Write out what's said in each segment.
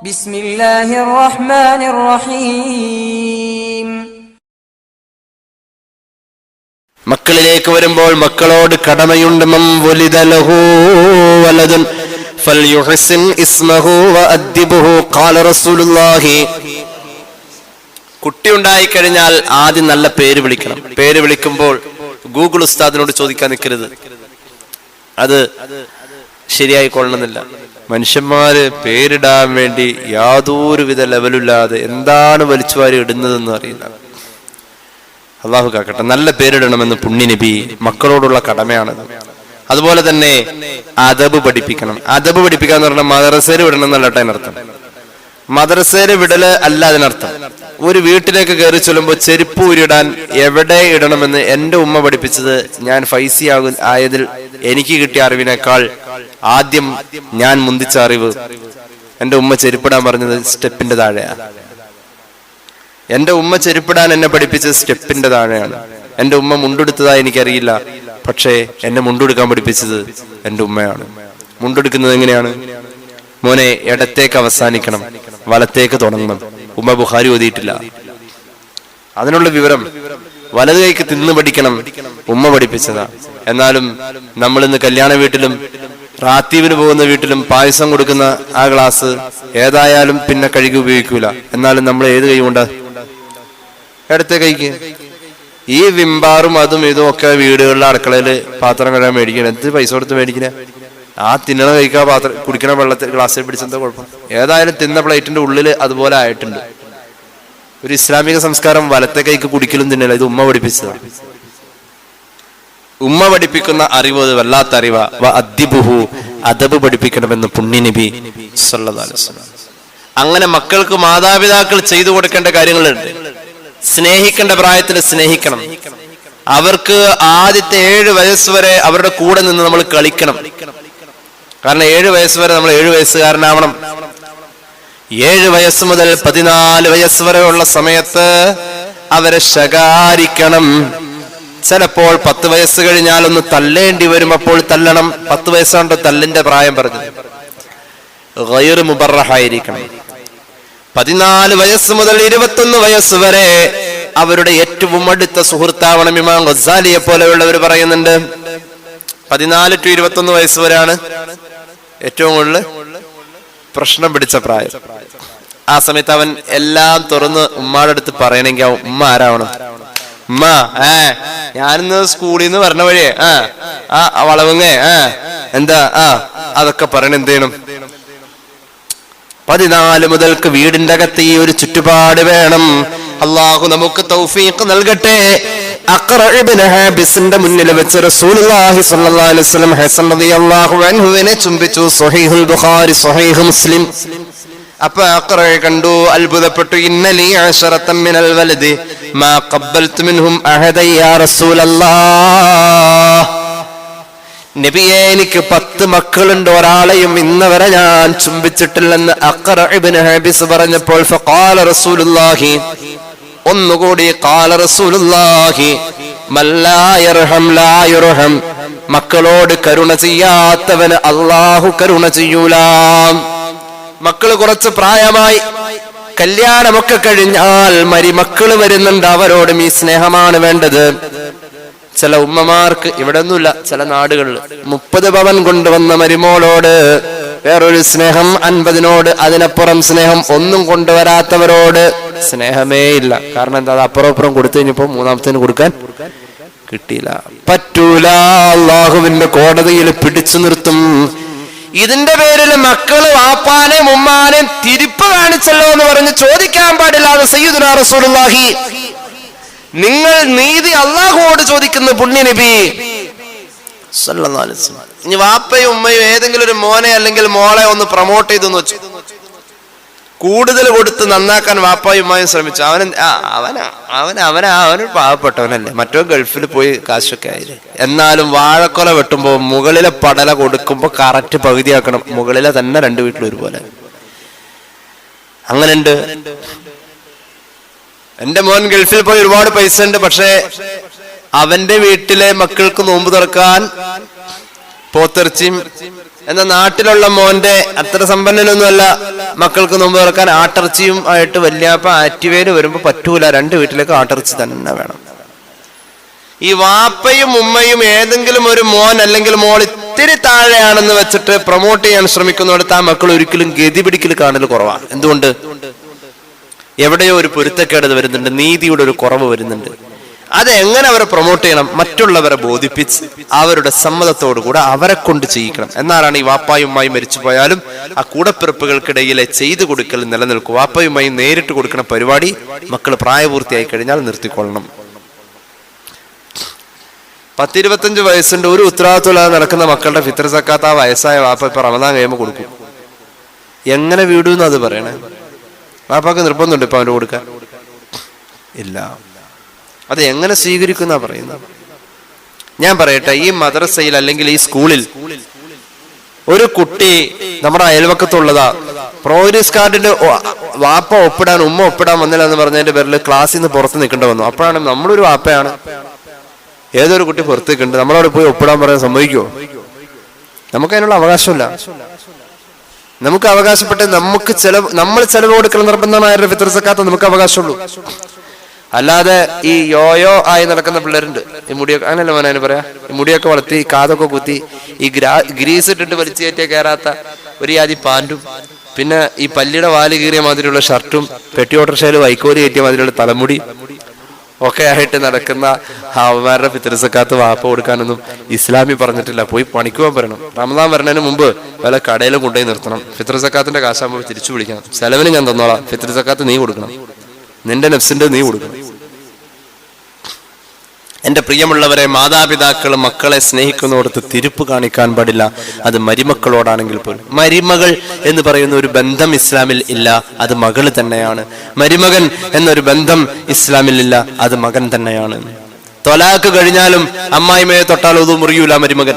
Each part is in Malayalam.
ബിസ്മില്ലാഹിർ റഹ്മാനിർ റഹീം. മക്കളിലേക്ക് വരുമ്പോൾ മക്കളോട് കടമയുണ്ട്. മൻ വലിദ ലഹു വലദുൻ ഫൽയുഹ്സിൻ ഇസ്മഹു വഅദ്ദിബുഹു ഖാല റസൂലുള്ളാഹി. കുട്ടി ഉണ്ടായി കഴിഞ്ഞാൽ ആദ്യം നല്ല പേര് വിളിക്കണം. പേര് വിളിക്കുമ്പോൾ ഗൂഗിൾ ഉസ്താദിനോട് ചോദിക്കാൻ നിൽക്കരുത്, അത് ശരിയായി കൊള്ളണമെന്നില്ല. മനുഷ്യന്മാര് പേരിടാൻ വേണ്ടി യാതൊരുവിധ ലെവലില്ലാതെ എന്താണ് വലിച്ചുവാരി ഇടുന്നതെന്ന് അറിയില്ല. അള്ളാഹു കാക്കട്ടെ. നല്ല പേരിടണമെന്ന് പുണ്യ നബി മക്കളോടുള്ള കടമയാണത്. അതുപോലെ തന്നെ അദബ് പഠിപ്പിക്കണം. അദബ് പഠിപ്പിക്കുക എന്ന് പറഞ്ഞാൽ മദ്രസയിൽ വിടണം എന്നല്ല അതിനർത്ഥം. മദ്രസയിൽ വിടല് അല്ല അതിനർത്ഥം. ഒരു വീട്ടിലേക്ക് കയറി ചൊല്ലുമ്പോൾ ചെരുപ്പ് ഊരിടാൻ എവിടെ ഇടണമെന്ന് എന്റെ ഉമ്മ പഠിപ്പിച്ചത് ഞാൻ ഫൈസി ആയതിൽ എനിക്ക് കിട്ടിയ അറിവിനേക്കാൾ ആദ്യം ഞാൻ മുന്തിച്ച അറിവ് എന്റെ ഉമ്മ ചെരുപ്പിടാൻ പറഞ്ഞത് സ്റ്റെപ്പിന്റെ താഴെയാണ്. എന്റെ ഉമ്മ ചെരുപ്പിടാൻ എന്നെ പഠിപ്പിച്ചത് സ്റ്റെപ്പിന്റെ താഴെയാണ്. എന്റെ ഉമ്മ മുണ്ടെടുത്തതായി എനിക്കറിയില്ല, പക്ഷേ എന്നെ മുണ്ടെടുക്കാൻ പഠിപ്പിച്ചത് എന്റെ ഉമ്മയാണ്. മുണ്ടെടുക്കുന്നത് എങ്ങനെയാണ്? മോനെ, ഇടത്തേക്ക് അവസാനിക്കണം, വലത്തേക്ക് തുടങ്ങണം. ഉമ്മ ബുഖാരി ഓതിയിട്ടില്ല. അതിനുള്ള വിവരം വലത് കൈക്ക് തിന്ന് പഠിക്കണം, ഉമ്മ പഠിപ്പിച്ചതാ. എന്നാലും നമ്മൾ ഇന്ന് കല്യാണ വീട്ടിലും റാത്തീവിന് പോകുന്ന വീട്ടിലും പായസം കൊടുക്കുന്ന ആ ഗ്ലാസ് ഏതായാലും പിന്നെ കഴുകി ഉപയോഗിക്കൂല. എന്നാലും നമ്മൾ ഏത് കൈ കൊണ്ടാ? ഇടത്തെ കൈക്ക്. ഈ വിംബാറും അതും ഇതും ഒക്കെ വീടുകളിലെ അടുക്കളയില് പാത്രം കഴുകാൻ മേടിക്കണം. എന്ത് പൈസ കൊടുത്ത് മേടിക്കണ? ആ തിന്നണ കഴിക്കുക, പാത്രം കുടിക്കണ വെള്ളത്തിൽ ഗ്ലാസ്സിൽ പിടിച്ചെന്താ കുഴപ്പം? ഏതായാലും തിന്ന പ്ലേറ്റിന്റെ ഉള്ളില് അതുപോലെ ആയിട്ടുണ്ട്. ഒരു ഇസ്ലാമിക സംസ്കാരം വലത്തെ കൈക്ക് കുടിക്കലും തിന്നല. ഇത് ഉമ്മ പഠിപ്പിച്ചതാണ്. ഉമ്മ പഠിപ്പിക്കുന്ന അറിവ് അത് വല്ലാത്ത അറിവാ. അദ്ദിബുഹു, അദബ് പഠിപ്പിക്കണമെന്ന് പുണ്യ നബി സല്ലല്ലാഹു അലൈഹി വസല്ലം. അങ്ങനെ മക്കൾക്ക് മാതാപിതാക്കൾ ചെയ്തു കൊടുക്കേണ്ട കാര്യങ്ങളുണ്ട്. സ്നേഹിക്കേണ്ട പ്രായത്തിൽ സ്നേഹിക്കണം. അവർക്ക് ആദ്യത്തെ 7 വയസ്സ് വരെ അവരുടെ കൂടെ നിന്ന് നമ്മൾ കളിക്കണം. കാരണം 7 വയസ്സ് വരെ നമ്മൾ 7 വയസ്സുകാരനാവണം. 7 വയസ്സ് മുതൽ 14 വയസ്സ് വരെയുള്ള സമയത്ത് അവരെ ശകാരിക്കണം. ചിലപ്പോൾ 10 വയസ്സ് കഴിഞ്ഞാൽ ഒന്ന് തല്ലേണ്ടി വരും, അപ്പോൾ തല്ലണം. 10 വയസ്സാണ്ട് തല്ലിന്റെ പ്രായം പറഞ്ഞത്. ഗൈർ മുബറഹായിരിക്കണം. 14 വയസ്സ് മുതൽ 21 വയസ്സ് വരെ അവരുടെ ഏറ്റവും അടുത്ത സുഹൃത്താവണം. ഇമാം ഗസാലിയെ പോലെയുള്ളവർ പറയുന്നുണ്ട് 14 to 21 വയസ്സ് വരെയാണ് ഏറ്റവും കൂടുതൽ പ്രശ്നം പിടിച്ച പ്രായം. ആ സമയത്ത് അവൻ എല്ലാം തുറന്ന് ഉമ്മാടെ അടുത്ത് പറയണമെങ്കിൽ ഉമ്മ ആരാവണം? ഉമ്മ, ഞാനിന്ന് സ്കൂളിൽ നിന്ന് പറഞ്ഞ വഴിയേ വളവങ്ങേ എന്താ അതൊക്കെ പറയണം. എന്ത് ചെയ്യണം? 14 മുതൽക്ക് വീടിന്റെ അകത്ത് ഈ ഒരു ചുറ്റുപാട് വേണം. അള്ളാഹു നമുക്ക് തൗഫീഖ് നൽകട്ടെ. അഖ്റ ഇബ്നു ഹാബിസിന്റെ മുന്നിൽ വെച്ച് റസൂലുള്ളാഹി സ്വല്ലല്ലാഹു അലൈഹി വസല്ലം ഹസൻ റളിയല്ലാഹു അൻഹുവിനെ ചുംബിച്ചു. സ്വഹീഹുൽ ബുഖാരി, സ്വഹീഹ് മുസ്ലിം. അപ്പൊ അഖ്റ കണ്ടു, അത്ഭുതപ്പെട്ടു. ഇന്നലി അശറതൻ മിനൽ വലദി മാ ഖബ്ബൽതു മിൻഹും അഹദൻ യാ റസൂലല്ലാഹ്. നബിയെ, എനിക്ക് 10 മക്കളുണ്ട്, ഒരാളെയും ഇന്നവരെ ഞാൻ ചുംബിച്ചിട്ടില്ലെന്ന് അഖ്റ ഇബ്നു ഹാബിസ് പറഞ്ഞപ്പോൾ ഫഖാല റസൂലുള്ളാഹി, ഒന്നുകൂടി ഖാല റസൂലുള്ളാഹി, മല്ലാ യർഹം ലാ യുർഹം. മക്കളോട് കരുണ ചെയ്യാത്തവന് അല്ലാഹു കരുണ ചെയ്യൂല. മക്കള് കുറച്ച് പ്രായമായി, കല്യാണമൊക്കെ കഴിഞ്ഞാൽ മരിമക്കള് വരുന്നുണ്ട്. അവരോടും ഈ സ്നേഹമാണ് വേണ്ടത്. ചില ഉമ്മമാർക്ക്, ഇവിടെ ഒന്നുമില്ല, ചില നാടുകളിൽ 30 പവൻ കൊണ്ടുവന്ന മരുമോളോട് വേറൊരു സ്നേഹം, 50നോട് അതിനപ്പുറം സ്നേഹം. ഒന്നും കൊണ്ടുവരാത്തവരോട് സ്നേഹമേ ഇല്ല. കാരണം എന്താ? അത് അപ്പുറം കൊടുത്തു കഴിഞ്ഞപ്പോ മൂന്നാമത്തേന് കൊടുക്കാൻ കിട്ടിയില്ല. പറ്റൂല. അള്ളാഹുവിന്റെ കോടതിയിൽ പിടിച്ചു നിർത്തും. ഇതിന്റെ പേരിൽ മക്കള് വാപ്പാനെയും ഉമ്മാനെയും തിരിപ്പ് കാണിച്ചല്ലോ എന്ന് പറഞ്ഞ് ചോദിക്കാൻ പാടില്ലാതെ സയ്യിദുനാ റസൂലുള്ളാഹി. നിങ്ങൾ നീതി അള്ളാഹുവോട് ചോദിക്കുന്ന പുണ്യ നബി സല്ലല്ലാഹു അലൈഹി വസല്ലം. ഇനി വാപ്പയും ഉമ്മയും ഏതെങ്കിലും ഒരു മോനെ അല്ലെങ്കിൽ മോളെ ഒന്ന് പ്രൊമോട്ട് ചെയ്തെന്ന് വെച്ചു, കൂടുതൽ കൊടുത്ത് നന്നാക്കാൻ വാപ്പായും ഉമ്മയും ശ്രമിച്ചു. അവനൊരു പാവപ്പെട്ടവനല്ലേ, മറ്റോ ഗൾഫിൽ പോയി കാശൊക്കെ ആയില്ലേ. എന്നാലും വാഴക്കൊല വെട്ടുമ്പോ മുകളിലെ പടല കൊടുക്കുമ്പോ കറക്റ്റ് പകുതിയാക്കണം. മുകളിലെ തന്നെ 2 വീട്ടിലും ഒരുപോലെ. അങ്ങനെയുണ്ട്. എന്റെ മോൻ ഗൾഫിൽ പോയി ഒരുപാട് പൈസ ഉണ്ട്, പക്ഷെ അവന്റെ വീട്ടിലെ മക്കൾക്ക് നോമ്പ് തുറക്കാൻ പോത്തിറച്ചിയും എന്നാൽ നാട്ടിലുള്ള മോന്റെ അത്ര സമ്പന്നനൊന്നുമല്ല മക്കൾക്ക് നോമ്പ് തുറക്കാൻ ആട്ടിറച്ചിയും ആയിട്ട് വല്യാപ്പ ആറ്റുവേര് വരുമ്പോ പറ്റൂല, 2 വീട്ടിലേക്ക് ആട്ടിറച്ചി തന്നെ വേണം. ഈ വാപ്പയും ഉമ്മയും ഏതെങ്കിലും ഒരു മോൻ അല്ലെങ്കിൽ മോൾ ഇത്തിരി താഴെയാണെന്ന് വെച്ചിട്ട് പ്രൊമോട്ട് ചെയ്യാൻ ശ്രമിക്കുന്നിടത്ത് ആ മക്കൾ ഒരിക്കലും ഗതി പിടിക്കൽ കാണൽ കുറവാണ്. എന്തുകൊണ്ട്? എവിടെയോ ഒരു പൊരുത്തക്കേട് വരുന്നുണ്ട്, നീതിയുടെ ഒരു കുറവ് വരുന്നുണ്ട്. അതെങ്ങനെ അവരെ പ്രൊമോട്ട് ചെയ്യണം? മറ്റുള്ളവരെ ബോധിപ്പിച്ച് അവരുടെ സമ്മതത്തോടുകൂടെ അവരെ കൊണ്ട് ചെയ്യിക്കണം. എന്നാലാണ് ഈ വാപ്പായും ഉമ്മായും മരിച്ചു പോയാലും ആ കൂടപ്പിറപ്പുകൾക്കിടയിലെ ചെയ്തു കൊടുക്കൽ നിലനിൽക്കും. വാപ്പായും ഉമ്മായും നേരിട്ട് കൊടുക്കുന്ന പരിപാടി മക്കൾ പ്രായപൂർത്തിയായി കഴിഞ്ഞാൽ നിർത്തിക്കൊള്ളണം. 10-25 വയസ്സുണ്ട്, ഒരു ഉത്തരവാദിത്വമില്ലാതെ നടക്കുന്ന മക്കളുടെ ഫിത്ർ സക്കാത്ത് ആ വയസ്സായ വാപ്പ ഇപ്പൊ റമദാൻ കഴിയുമ്പോൾ കൊടുക്കും. എങ്ങനെ വീടുന്ന് അത് പറയണേ? വാപ്പാക്ക് നിർബന്ധമുണ്ട് ഇപ്പൊ അവന് കൊടുക്കാൻ? ഇല്ല. അത് എങ്ങനെ സ്വീകരിക്കുന്ന പറയുന്നത്? ഞാൻ പറയട്ടെ, ഈ മദ്രസയിൽ അല്ലെങ്കിൽ ഈ സ്കൂളിൽ ഒരു കുട്ടി നമ്മുടെ അയൽവക്കത്തുള്ളതാ, പ്രോഗ്രസ് കാർഡിന്റെ വാപ്പ ഒപ്പിടാൻ ഉമ്മ ഒപ്പിടാൻ വന്നില്ല എന്ന് പറഞ്ഞതിന്റെ പേരിൽ ക്ലാസ്സിൽ നിന്ന് പുറത്ത് നിൽക്കേണ്ടി വന്നു. അപ്പോഴാണ് നമ്മളൊരു വാപ്പയാണ്, ഏതൊരു കുട്ടി പുറത്തേക്കുണ്ട്, നമ്മളവിടെ പോയി ഒപ്പിടാൻ പറയാൻ സമ്മതിക്കുമോ? നമുക്ക് അതിനുള്ള അവകാശമില്ല. നമുക്ക് അവകാശപ്പെട്ട് നമ്മൾ ചെലവ് കൊടുക്കൽ നിർബന്ധമായ ഫിത്ർ സക്കാത്ത് നമുക്ക് അവകാശമുള്ളൂ. അല്ലാതെ ഈ യോയോ ആയി നടക്കുന്ന പിള്ളേരുണ്ട്, ഈ മുടിയൊക്കെ അങ്ങനല്ല മോനെ പറയാ, ഈ മുടിയൊക്കെ വളർത്തി കാതൊക്കെ കുത്തി ഈ ഗ്രീസ് ഇട്ടിട്ട് വലിച്ചു കയറ്റിയ കയറാത്ത ഒരു ആദ്യം പാൻറ്റും പിന്നെ ഈ പല്ലിയുടെ വാല് കീറിയ മാതിരിയുള്ള ഷർട്ടും പെട്ടി ഓട്ടർഷയിൽ വൈക്കോല് കയറ്റിയ മാതിരിയുള്ള തലമുടി ഒക്കെ ആയിട്ട് നടക്കുന്ന അവന്മാരുടെ ഫിത്ർ സക്കാത്ത് വാപ്പ കൊടുക്കാനൊന്നും ഇസ്ലാമി പറഞ്ഞിട്ടില്ല. പോയി പണിക്ക് പോകാൻ പറയണം. റമദാൻ വരുന്നതിന് മുമ്പ് വല്ല കടയിലും കൊണ്ടുപോയി നിർത്തണം. ഫിത്ർ സക്കാത്തിന്റെ കാശാകുമ്പോൾ തിരിച്ചു വിളിക്കണം. ചെലവിന് ഞാൻ തന്നോളാം, ഫിത്ർ സക്കാത്ത് നീ കൊടുക്കണം, നിന്റെ നഫ്സിന്റെ നീ കൊടുക്കണം. എന്റെ പ്രിയമുള്ളവരെ, മാതാപിതാക്കൾ മക്കളെ സ്നേഹിക്കുന്നോടത്ത് തിരുപ്പ് കാണിക്കാൻ പാടില്ല. അത് മരുമക്കളോടാണെങ്കിൽ പോലും. മരുമകൾ എന്ന് പറയുന്ന ഒരു ബന്ധം ഇസ്ലാമിൽ ഇല്ല, അത് മകൾ തന്നെയാണ്. മരുമകൻ എന്നൊരു ബന്ധം ഇസ്ലാമിൽ ഇല്ല, അത് മകൻ തന്നെയാണ്. ത്വലാഖ് കഴിഞ്ഞാലും അമ്മായിമയെ തൊട്ടാൽ ഒതു മുറിയൂല മരുമകൻ.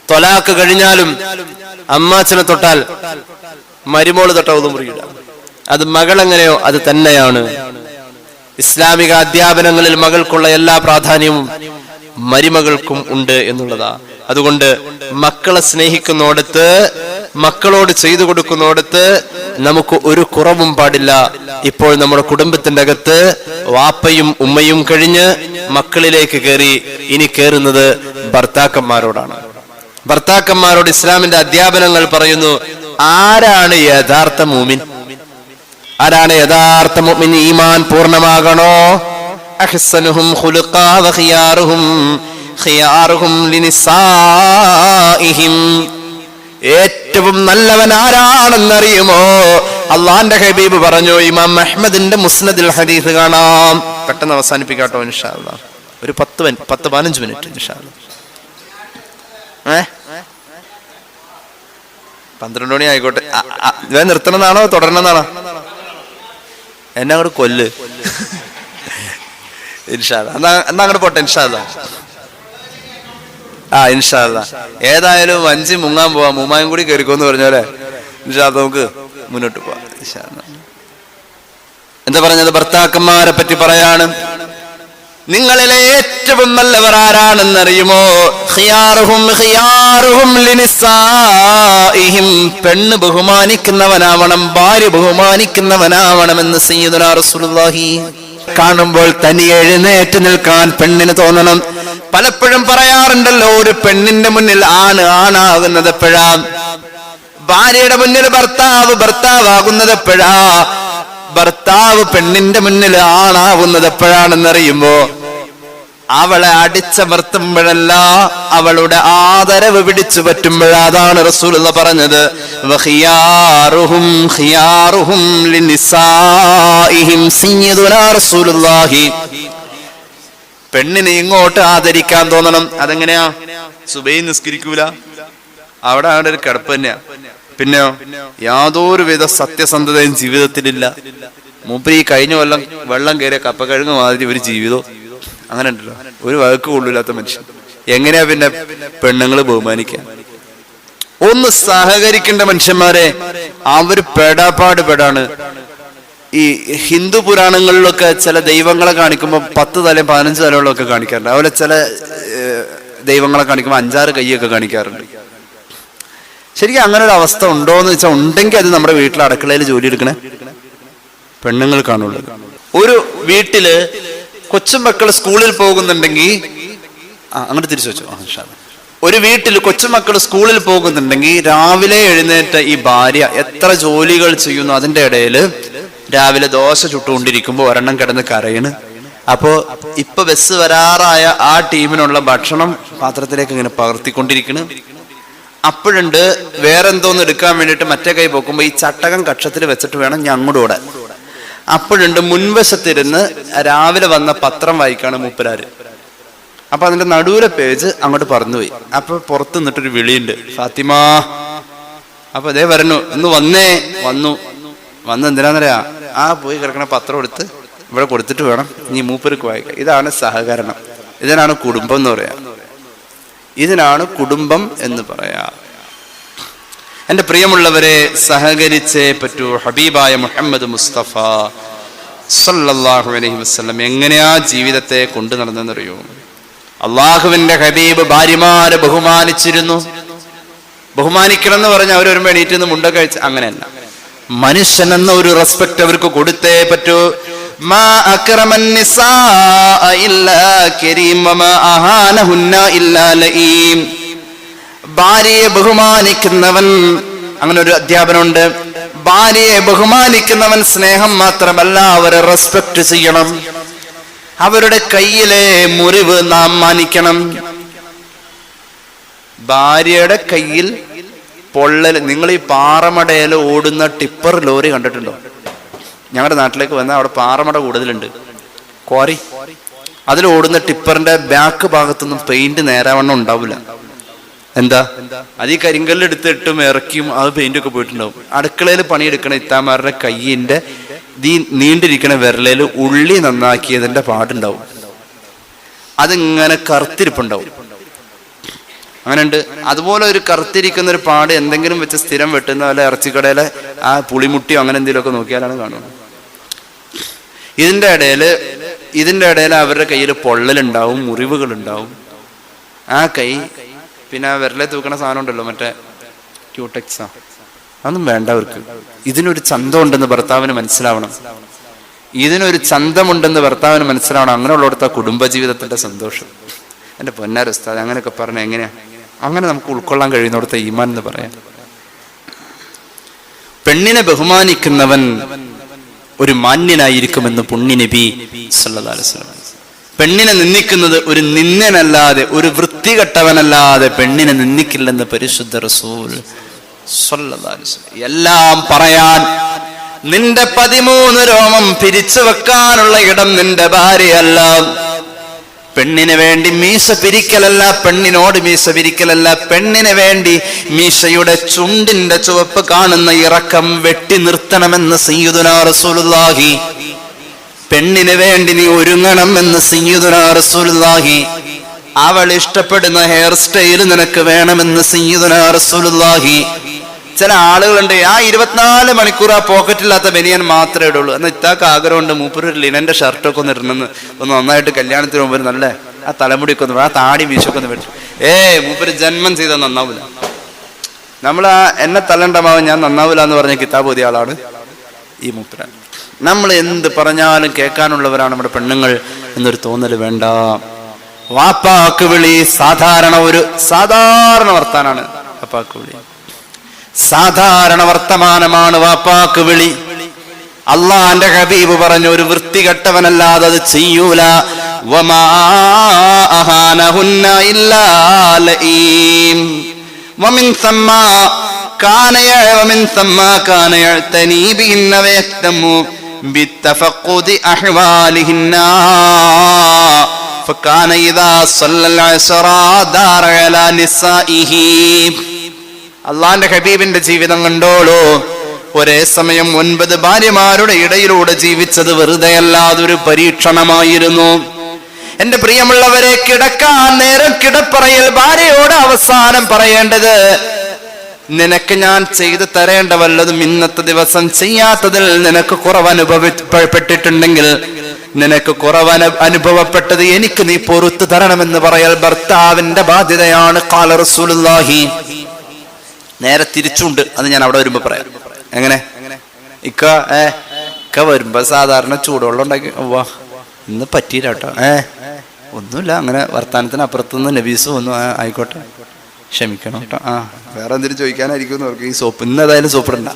ത്വലാഖ് കഴിഞ്ഞാലും അമ്മാച്ചനെ തൊട്ടാൽ മരുമോള് തൊട്ടാൽ ഒതു മുറിയൂല. അത് മകൾ എങ്ങനെയോ അത് തന്നെയാണ്. ഇസ്ലാമിക അധ്യാപനങ്ങളിൽ മകൾക്കുള്ള എല്ലാ പ്രാധാന്യവും മരുമകൾക്കും ഉണ്ട് എന്നുള്ളതാ. അതുകൊണ്ട് മക്കളെ സ്നേഹിക്കുന്നോടത്ത്, മക്കളോട് ചെയ്തു കൊടുക്കുന്നോടത്ത് നമുക്ക് ഒരു കുറവും പാടില്ല. ഇപ്പോൾ നമ്മുടെ കുടുംബത്തിന്റെ അകത്ത് വാപ്പയും ഉമ്മയും കഴിഞ്ഞ് മക്കളിലേക്ക് കയറി, ഇനി കയറുന്നത് ഭർത്താക്കന്മാരോടാണ്. ഭർത്താക്കന്മാരോട് ഇസ്ലാമിന്റെ അധ്യാപനങ്ങൾ പറയുന്നു, ആരാണ് യഥാർത്ഥ മൂമിൻ? ആരാണ് യഥാർത്ഥ മുഅ്മിൻ? ഈമാൻ പൂർണ്ണമാകണോ? അഹ്സനുഹും ഖുലുഖാ വഖിയാറുഹും ഖിയാറുഹും ലിനിസാഇഹിം. ഏറ്റവും നല്ലവൻ ആരാണെന്നറിയുമോ? അള്ളാന്റെ ഹബീബ് പറഞ്ഞു. ഇമാം അഹ്മദിന്റെ മുസ്നദിൽ ഹദീസ് കാണാം. പെട്ടെന്ന് അവസാനിപ്പിക്കാട്ടോ ഇൻഷാ അല്ലാഹ്. ഒരു 10-15 മിനിറ്റ് ഇൻഷാ അല്ലാഹ്. 12 മണി ആയിക്കോട്ടെ. നിർത്തണമെന്നാണോ തുടരണമെന്നാണോ? എന്നെ അങ്ങോട്ട് കൊല്ല് ഇൻഷാ അല്ലാഹ്. എന്നാ അങ്ങോട്ട് പോട്ടെ ഇൻഷാ അല്ലാഹ്. ഇൻഷാ അല്ലാഹ്. ഏതായാലും വഞ്ചി മുങ്ങാൻ പോവാം, മുമ്മായും കൂടി കയറിക്കോന്ന് പറഞ്ഞോലെ. ഇൻഷാ അല്ലാഹ് നമുക്ക് മുന്നോട്ട് പോവാം ഇൻഷാ അല്ലാഹ്. എന്താ പറഞ്ഞത്? ഭർത്താക്കന്മാരെ പറ്റി പറയാണ്. നിങ്ങളിലെ ഏറ്റവും നല്ലവർ ആരാണെന്നറിയുമോ? ഖിയാറുഹും ഖിയാറുഹും ലിനിസാഇഹിം. പെണ്ണ് ബഹുമാനിക്കുന്നവനാവണം, ഭാര്യ ബഹുമാനിക്കുന്നവനാവണമെന്ന് സയ്യിദുനാ റസൂലുള്ളാഹി. കാണുമ്പോൾ തനിയെ എഴുന്നേറ്റ് നിൽക്കാൻ പെണ്ണിന് തോന്നണം. പലപ്പോഴും പറയാറുണ്ടല്ലോ, ഒരു പെണ്ണിന്റെ മുന്നിൽ ആണാകുന്നത് എപ്പോഴാ? ഭാര്യയുടെ മുന്നിൽ ഭർത്താവാകുന്നത് എപ്പോഴാ? ഭർത്താവ് പെണ്ണിന്റെ മുന്നിൽ ആണാവുന്നത് എപ്പോഴാണെന്നറിയുമ്പോ അവളെ അടിച്ചമർത്തുമ്പോഴല്ല, അവളുടെ ആദരവ് പിടിച്ചു പറ്റുമ്പോഴാ. അതാണ് റസൂലുള്ളാഹി പറഞ്ഞത്, വഖിയാറുഹും ഖിയാറുഹും ലിനിസാഇഹിം. സയ്യിദുനാ റസൂലുള്ളാഹി. പെണ്ണിനെ ഇങ്ങോട്ട് ആദരിക്കാൻ തോന്നണം. അതെങ്ങനെയാ? സുബഹി നിസ്കരിക്കൂല, അവിടെ ഒരു കിടപ്പ് തന്നെയാ. പിന്നെയോ യാതൊരുവിധ സത്യസന്ധതയും ജീവിതത്തിലില്ല. മൂപ്പര് ഈ കഴിഞ്ഞ കൊല്ലം വെള്ളം കയറിയ കപ്പക്കഴുങ്ങ് മാതിരി ഒരു ജീവിതം. അങ്ങനെ ഉണ്ടല്ലോ, ഒരു വഴക്ക് കൊള്ളില്ലാത്ത മനുഷ്യൻ. എങ്ങനെയാ പിന്നെ പെണ്ണുങ്ങള് ബഹുമാനിക്കാൻ? ഒന്ന് സഹകരിക്കേണ്ട മനുഷ്യന്മാരെ. അവര് പെടാണ്. ഈ ഹിന്ദു പുരാണങ്ങളിലൊക്കെ ചില ദൈവങ്ങളെ കാണിക്കുമ്പോൾ 10 തലയും 15 തലകളൊക്കെ കാണിക്കാറുണ്ട്. അതുപോലെ ചില ദൈവങ്ങളെ കാണിക്കുമ്പോൾ 5-6 കൈയൊക്കെ കാണിക്കാറുണ്ട്. ശരിക്കും അങ്ങനെ ഒരു അവസ്ഥ ഉണ്ടോ എന്ന് വെച്ചാൽ ഉണ്ടെങ്കിൽ അത് നമ്മുടെ വീട്ടിലെ അടുക്കളയിൽ ജോലി എടുക്കണേ പെണ്ണുങ്ങൾക്കാണുള്ളത്. ഒരു വീട്ടില് കൊച്ചുമക്കൾ സ്കൂളിൽ പോകുന്നുണ്ടെങ്കിൽ അങ്ങോട്ട് തിരിച്ചു വെച്ചോ. ഒരു വീട്ടിൽ കൊച്ചുമക്കൾ സ്കൂളിൽ പോകുന്നുണ്ടെങ്കിൽ രാവിലെ എഴുന്നേറ്റ ഈ ഭാര്യ എത്ര ജോലികൾ ചെയ്യുന്നു. അതിന്റെ ഇടയിൽ രാവിലെ ദോശ ചുട്ടുകൊണ്ടിരിക്കുമ്പോൾ ഒരെണ്ണം കിടന്ന് കരയണ്. അപ്പോ ഇപ്പൊ ബസ് വരാറായ ആ ടീമിനുള്ള ഭക്ഷണം പാത്രത്തിലേക്ക് ഇങ്ങനെ പകർത്തിക്കൊണ്ടിരിക്കണ്. അപ്പോഴുണ്ട് വേറെന്തോന്ന് എടുക്കാൻ വേണ്ടിയിട്ട് മറ്റേ കൈ പോക്കുമ്പോ ഈ ചട്ടകം കക്ഷത്തിൽ വെച്ചിട്ട് വേണം ഞങ്ങളുടെ കൂടെ. അപ്പോഴുണ്ട് മുൻവശത്തിരുന്ന് രാവിലെ വന്ന പത്രം വായിക്കാണ് മൂപ്പരാര്. അപ്പൊ അതിന്റെ നടുവിലെ പേജ് അങ്ങോട്ട് പറന്നുപോയി. അപ്പൊ പുറത്ത് നിന്നിട്ടൊരു വിളിയുണ്ട്, ഫാത്തിമ. അപ്പൊ അതേ വരണു, ഒന്ന് വന്നേ. വന്ന് എന്തിനാന്നറിയാ, പോയി കിടക്കണ പത്രം എടുത്ത് ഇവിടെ കൊടുത്തിട്ട് വേണം നീ മൂപ്പർക്ക് വായിക്കാം. ഇതാണ് സഹകരണം. ഇതിനാണ് കുടുംബം എന്ന് പറയാ. ഇതിനാണ് കുടുംബം എന്ന് പറയാ. എന്റെ പ്രിയമുള്ളവരെ, സഹകരിച്ചേ പറ്റൂ. ഹബീബായ മുഹമ്മദ് മുസ്തഫ സല്ലല്ലാഹു അലൈഹി വസല്ലം എങ്ങനെയാ ജീവിതത്തെ കൊണ്ടു നടന്നെന്നറിയോ? അള്ളാഹുവിന്റെ ഹബീബ് ഭാര്യമാരെ ബഹുമാനിച്ചിരുന്നു. ബഹുമാനിക്കണം എന്ന് പറഞ്ഞാൽ അവർ വരുമ്പോ എണീറ്റ് നിന്ന് മുണ്ടൊക്കെ കഴിച്ച് അങ്ങനെയല്ല. മനുഷ്യൻ എന്ന ഒരു റെസ്പെക്ട് അവർക്ക് കൊടുത്തേ പറ്റൂ. മാ അക്രമൻ നിസാ ഇല്ലാ കരീം വമാ അഹാനഹുന്ന ഇല്ലാ ലഈം. ഭാര്യയെ ബഹുമാനിക്കുന്നവൻ, അങ്ങനെ ഒരു അധ്യാപനമുണ്ട്. ഭാര്യയെ ബഹുമാനിക്കുന്നവൻ സ്നേഹം മാത്രമല്ല, അവരെ റെസ്പെക്ട് ചെയ്യണം. അവരുടെ കയ്യിലെ മുറിവ് നാം മാനിക്കണം. ഭാര്യയുടെ കയ്യിൽ പൊള്ളൽ. നിങ്ങൾ ഈ പാറമടയിൽ ഓടുന്ന ടിപ്പർ ലോറി കണ്ടിട്ടുണ്ടോ? ഞങ്ങളുടെ നാട്ടിലേക്ക് വന്നാൽ അവിടെ പാറമട കൂടുതലുണ്ട്, ക്വാറി. അതിൽ ഓടുന്ന ടിപ്പറിന്റെ ബാക്ക് ഭാഗത്തൊന്നും പെയിന്റ് നേരാവണ്ണം ഉണ്ടാവില്ല. എന്താ? അത് ഈ കരിങ്കല്ലെടുത്ത് ഇട്ടും ഇറക്കിയും അത് പെയിന്റ് ഒക്കെ പോയിട്ടുണ്ടാവും. അടുക്കളയിൽ പണിയെടുക്കണ ഇത്താമാരുടെ കയ്യിന്റെ നീണ്ടിരിക്കണ വിരലയിൽ ഉള്ളി നന്നാക്കിയതിന്റെ പാടുണ്ടാവും. അതിങ്ങനെ കറുത്തിരിപ്പുണ്ടാവും. അങ്ങനെ ഉണ്ട്. അതുപോലെ ഒരു കറുത്തിരിക്കുന്ന ഒരു പാട് എന്തെങ്കിലും വെച്ച് സ്ഥിരം വെട്ടുന്ന പോലെ ഇറച്ചിക്കടയിലെ ആ പുളിമുട്ടിയോ അങ്ങനെ എന്തെങ്കിലുമൊക്കെ നോക്കിയാലാണ് കാണുന്നത്. ഇതിന്റെ ഇടയിൽ അവരുടെ കയ്യിൽ പൊള്ളലുണ്ടാവും, മുറിവുകൾ ഉണ്ടാവും. ആ കൈ പിന്നെ വിരലെ തൂക്കണ സാധനം ഉണ്ടല്ലോ, മറ്റേ ക്യൂടെക്സാ, അതൊന്നും വേണ്ട അവർക്ക്. ഇതിനൊരു ചന്തമുണ്ടെന്ന് ഭർത്താവിന് മനസ്സിലാവണം. ഇതിനൊരു ചന്തമുണ്ടെന്ന് ഭർത്താവിന് മനസ്സിലാവണം. അങ്ങനെയുള്ളടത്ത കുടുംബജീവിതത്തിന്റെ സന്തോഷം. എന്റെ പൊന്നാര ഉസ്താദ് അങ്ങനെയൊക്കെ പറഞ്ഞ എങ്ങനെയാ? അങ്ങനെ നമുക്ക് ഉൾക്കൊള്ളാൻ കഴിയുന്നിടത്ത ഈമാൻ എന്ന് പറയാം. പെണ്ണിനെ ബഹുമാനിക്കുന്നവൻ ഒരു മാന്യനായിരിക്കുമെന്ന് പുണ്യ നബി സല്ലല്ലാഹു അലൈഹി വസല്ലം. പെണ്ണിനെ നിന്ദിക്കുന്നത് ഒരു നിന്ദനല്ലാതെ, ഒരു വൃത്തികെട്ടവനല്ലാതെ പെണ്ണിനെ നിന്ദിക്കില്ലെന്ന് പരിശുദ്ധ റസൂൽ സല്ലല്ലാഹു അലൈഹി വസല്ലം. എല്ലാം പറയാൻ, നിന്റെ 13 രോമം പിരിച്ചു വെക്കാനുള്ള ഇടം നിന്റെ ഭാര്യയല്ല. പെണ്ണിന് വേണ്ടി മീശ പിരിക്കലല്ല, പെണ്ണിനോട് മീശ പിരിക്കലല്ല. പെണ്ണിന് വേണ്ടി മീശയുടെ ചുണ്ടിന്റെ ചുവപ്പ് കാണുന്ന ഇറക്കം വെട്ടി നിർത്തണമെന്ന് സയ്യിദുനാ റസൂലുള്ളാഹി. പെണ്ണിന് വേണ്ടി നീ ഒരുങ്ങണം എന്ന് സയ്യിദുനാ റസൂലുള്ളാഹി. അവൾ ഇഷ്ടപ്പെടുന്ന ഹെയർ സ്റ്റൈൽ നിനക്ക് വേണമെന്ന് സയ്യിദുനാ റസൂലുള്ളാഹി. ചില ആളുകളുണ്ട്, ആ 24 മണിക്കൂർ ആ പോക്കറ്റില്ലാത്ത ബനിയൻ മാത്രമേ ഇടുള്ളൂ. എന്നാൽ ഇത്താക്ക് ആഗ്രഹമുണ്ട് മൂപ്പര് ഒരു ലിനന്റെ ഷർട്ടൊക്കെ ഒന്ന് ഇടണമെന്ന്, ഒന്ന് നന്നായിട്ട് കല്യാണത്തിന് മുമ്പ് നല്ല ആ തലമുടിയൊക്കെ ഒന്ന്, ആ താടി വീശൊക്കെ ഒന്ന് വെച്ചു. മൂപ്പര് ജന്മം ചെയ്താൽ നന്നാവില്ല. നമ്മൾ ആ എന്നെ തലണ്ടമാവും ഞാൻ നന്നാവില്ല എന്ന് പറഞ്ഞ കിതാബ് ഓതിയ ആളാണ് ഈ മൂപ്പരാൻ. നമ്മൾ എന്ത് പറഞ്ഞാലും കേൾക്കാനുള്ളവരാണ് നമ്മുടെ പെണ്ണുങ്ങൾ എന്നൊരു തോന്നല് വേണ്ട. വാപ്പാക്ക് വിളി സാധാരണ വർത്താനാണ്. വാപ്പാക്ക് വിളി സാധാരണ വർത്തമാനമാണ്. വാപ്പാക്ക് വിളി അള്ളാന്റെ ഹബീബ് പറഞ്ഞു, ഒരു വൃത്തികെട്ടവനല്ലാതെ അത് ചെയ്യൂല. വമാ അഹാനഹുന്ന ഇല്ലാ ലഈം വമിൻ സമ്മ കാന യഅ്തനി ബിഹിന്ന വയക്തമു ബിത്തഫഖുദി അഹ്വാലിഹിന്ന ഫകാന ഇദാ സല്ലൽ അസ്റ ദാറ അലാ നിസാഇഹി. അള്ളാന്റെ ഹബീബിന്റെ ജീവിതം കണ്ടോളൂ. ഒരേ സമയം 9 ഭാര്യമാരുടെ ഇടയിലൂടെ ജീവിച്ചത് വെറുതെയല്ലാതൊരു പരീക്ഷണമായിരുന്നു. എന്റെ പ്രിയമുള്ളവരെ, കിടക്കാൻ നേരം കിടപ്പറയിൽ ഭാര്യയോട് അവസാനം പറയേണ്ടത്, നിനക്ക് ഞാൻ ചെയ്തു തരേണ്ട വല്ലതും ഇന്നത്തെ ദിവസം ചെയ്യാത്തതിൽ നിനക്ക് കുറവ് അനുഭവപ്പെട്ടിട്ടുണ്ടെങ്കിൽ, നിനക്ക് കുറവ് അനുഭവപ്പെട്ടത് എനിക്ക് നീ പൊറത്തു തരണമെന്ന് പറയൽ ഭർത്താവിന്റെ ബാധ്യതയാണ്. ഖാല റസൂലുള്ളാഹി നേരെ തിരിച്ചുണ്ട്. അത് ഞാൻ അവിടെ വരുമ്പോ പറയാം. എങ്ങനെ ഇക്ക വരുമ്പോ സാധാരണ ചൂടുവെള്ളം ഉണ്ടാക്കി വാ ഇന്ന് പറ്റിയില്ല കേട്ടോ. ഒന്നുമില്ല, അങ്ങനെ വർത്താനത്തിന് അപ്പുറത്തുനിന്ന് നബീസ് വന്നു. ആയിക്കോട്ടെ, ക്ഷമിക്കണം കേട്ടോ. വേറെ എന്തെങ്കിലും ചോദിക്കാനായിരിക്കും അവർക്ക്. ഈ സോപ്പ് ഇന്നേതായാലും സോപ്പിടണ്ട.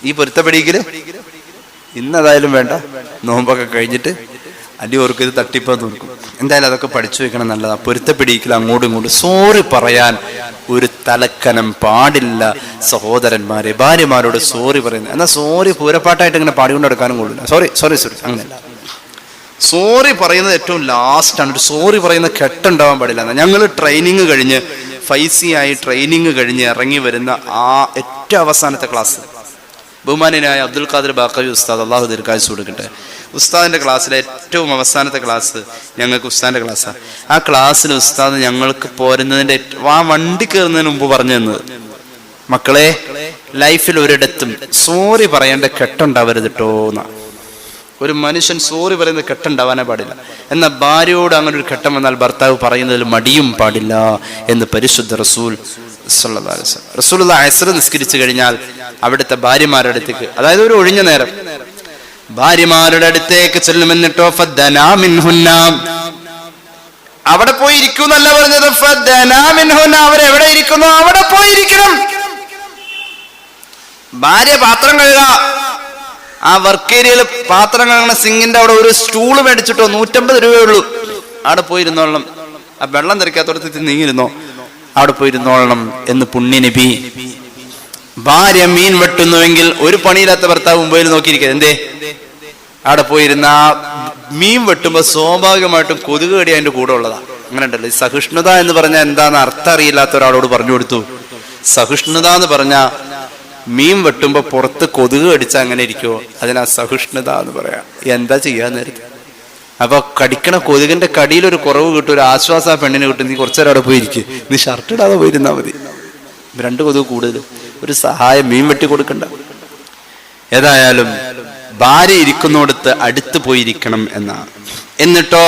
ഈ പൊരുത്തപ്പെടിക്കല് ഇന്നേതായാലും വേണ്ട. നോമ്പൊക്കെ കഴിഞ്ഞിട്ട് അടി ഓർക്ക് ഇത് തട്ടിപ്പാന്ന് നോക്കും. എന്തായാലും അതൊക്കെ പഠിച്ചു വെക്കണം, നല്ലതാ. പൊരുത്തപ്പെടിക്കൽ അങ്ങോട്ടും ഇങ്ങോട്ടും സോറി പറയാൻ ഒരു തലക്കനം പാടില്ല സഹോദരന്മാരെ. ഭാര്യമാരോട് സോറി പറയുന്നത് എന്നാൽ സോറി പൂരപ്പാട്ടായിട്ട് ഇങ്ങനെ പാടിക്കൊണ്ട് എടുക്കാനും കൊള്ളില്ല. സോറി അങ്ങനെയല്ല. സോറി പറയുന്നത് ഏറ്റവും ലാസ്റ്റാണ്. ഒരു സോറി പറയുന്ന കെട്ടുണ്ടാവാൻ പാടില്ല. ഞങ്ങൾ ട്രെയിനിങ് കഴിഞ്ഞ് ഫൈസിയായി ട്രെയിനിങ് കഴിഞ്ഞ് ഇറങ്ങി വരുന്ന ആ ഏറ്റവും അവസാനത്തെ ക്ലാസ്, ബഹുമാന്യനായ അബ്ദുൽ ഖാദർ ബാക്കവി ഉസ്താദ്, അള്ളാഹു ദീർഘായുസ്സ് കൊടുക്കട്ടെ, ഉസ്താദിന്റെ ക്ലാസ്സിലെ ഏറ്റവും അവസാനത്തെ ക്ലാസ് ഞങ്ങൾക്ക് ഉസ്താദിന്റെ ക്ലാസ്സാണ്. ആ ക്ലാസ്സിൽ ഉസ്താദ് ഞങ്ങൾക്ക് പോരുന്നതിന്റെ ആ വണ്ടി കയറുന്നതിന് മുമ്പ് പറഞ്ഞു തന്നത്, മക്കളെ ലൈഫിൽ ഒരിടത്തും സോറി പറയേണ്ട കെട്ടുണ്ടാവരുത് കേട്ടോന്ന. ഒരു മനുഷ്യൻ സോറി പറയുന്നത് കെട്ടുണ്ടാവാനേ പാടില്ല. എന്നാൽ ഭാര്യയോട് അങ്ങനെ ഒരു ഘട്ടം വന്നാൽ ഭർത്താവ് പറയുന്നതിൽ മടിയും പാടില്ല എന്ന് പരിശുദ്ധ റസൂൽ സല്ലല്ലാഹു അലൈഹി വസല്ലം. റസൂലുള്ളാഹി അസ്ർ നിസ്കരിച്ചു കഴിഞ്ഞാൽ അവിടുത്തെ ഭാര്യമാരുടെ അടുത്തേക്ക്, അതായത് ഒരു ഒഴിഞ്ഞ നേരം, ഭാര്യമാരുടെ അടുത്തേക്ക് ചെല്ലുമെന്നിട്ടോ ഫദ്ദനാ മിൻഹുന്ന, അവിടെ പോയി ഇരിക്കുന്നല്ല പറഞ്ഞത്, ഫദ്ദനാ മിൻഹുന്ന, അവരെവിടെ ഇരിക്കുന്നു അവിടെ പോയിരിക്കണം. ഭാര്യ പാത്രം കഴുകുക, ആ വർക്ക് ഏരിയയിൽ പാത്രം കഴുകണ സിങ്ങിന്റെ അവിടെ ഒരു സ്റ്റൂള് മേടിച്ചിട്ടോ 150 രൂപയുള്ളൂ, അവിടെ പോയിരുന്നോളണം. ആ വെള്ളം തെറിക്കാത്തോടത്ത് നീങ്ങിരുന്നോ, അവിടെ പോയിരുന്നോളണം എന്ന് പുണ്യ നബി. ഭാര്യ മീൻ വെട്ടുന്നുവെങ്കിൽ ഒരു പണിയില്ലാത്ത ഭർത്താവ് മുമ്പിൽ നോക്കിയിരിക്കുക, എന്തേ അവിടെ പോയിരുന്ന ആ മീൻ വെട്ടുമ്പോ സ്വാഭാവികമായിട്ടും കൊതുക് കടി അതിന്റെ കൂടെ ഉള്ളതാ. അങ്ങനെ ഉണ്ടല്ലോ. ഈ സഹിഷ്ണുത എന്ന് പറഞ്ഞാൽ എന്താന്ന് അർത്ഥം അറിയില്ലാത്ത ഒരാളോട് പറഞ്ഞു കൊടുത്തു. സഹിഷ്ണുത എന്ന് പറഞ്ഞാൽ മീൻ വെട്ടുമ്പോ പുറത്ത് കൊതുക് കടിച്ചാൽ അങ്ങനെ ഇരിക്കുവോ, അതിനാ സഹിഷ്ണുത എന്ന് പറയാം. എന്താ ചെയ്യാൻ നേരത്തെ അപ്പൊ കടിക്കണ കൊതുകിന്റെ കടിയിൽ ഒരു കുറവ് കിട്ടും, ഒരു ആശ്വാസം ആ പെണ്ണിന് കിട്ടും. നീ കുറച്ചേരം അവിടെ പോയിരിക്കും, നീ ഷർട്ട് ഇടാതെ പോയിരുന്നാ മതി. 2 കൊതുക് കൂടുതൽ, ഒരു സഹായം മീൻ വെട്ടി കൊടുക്കണ്ട. ഏതായാലും ഭാര്യ ഇരിക്കുന്നിടത്ത് അടുത്ത് പോയിരിക്കണം എന്നാണ്. എന്നിട്ടോ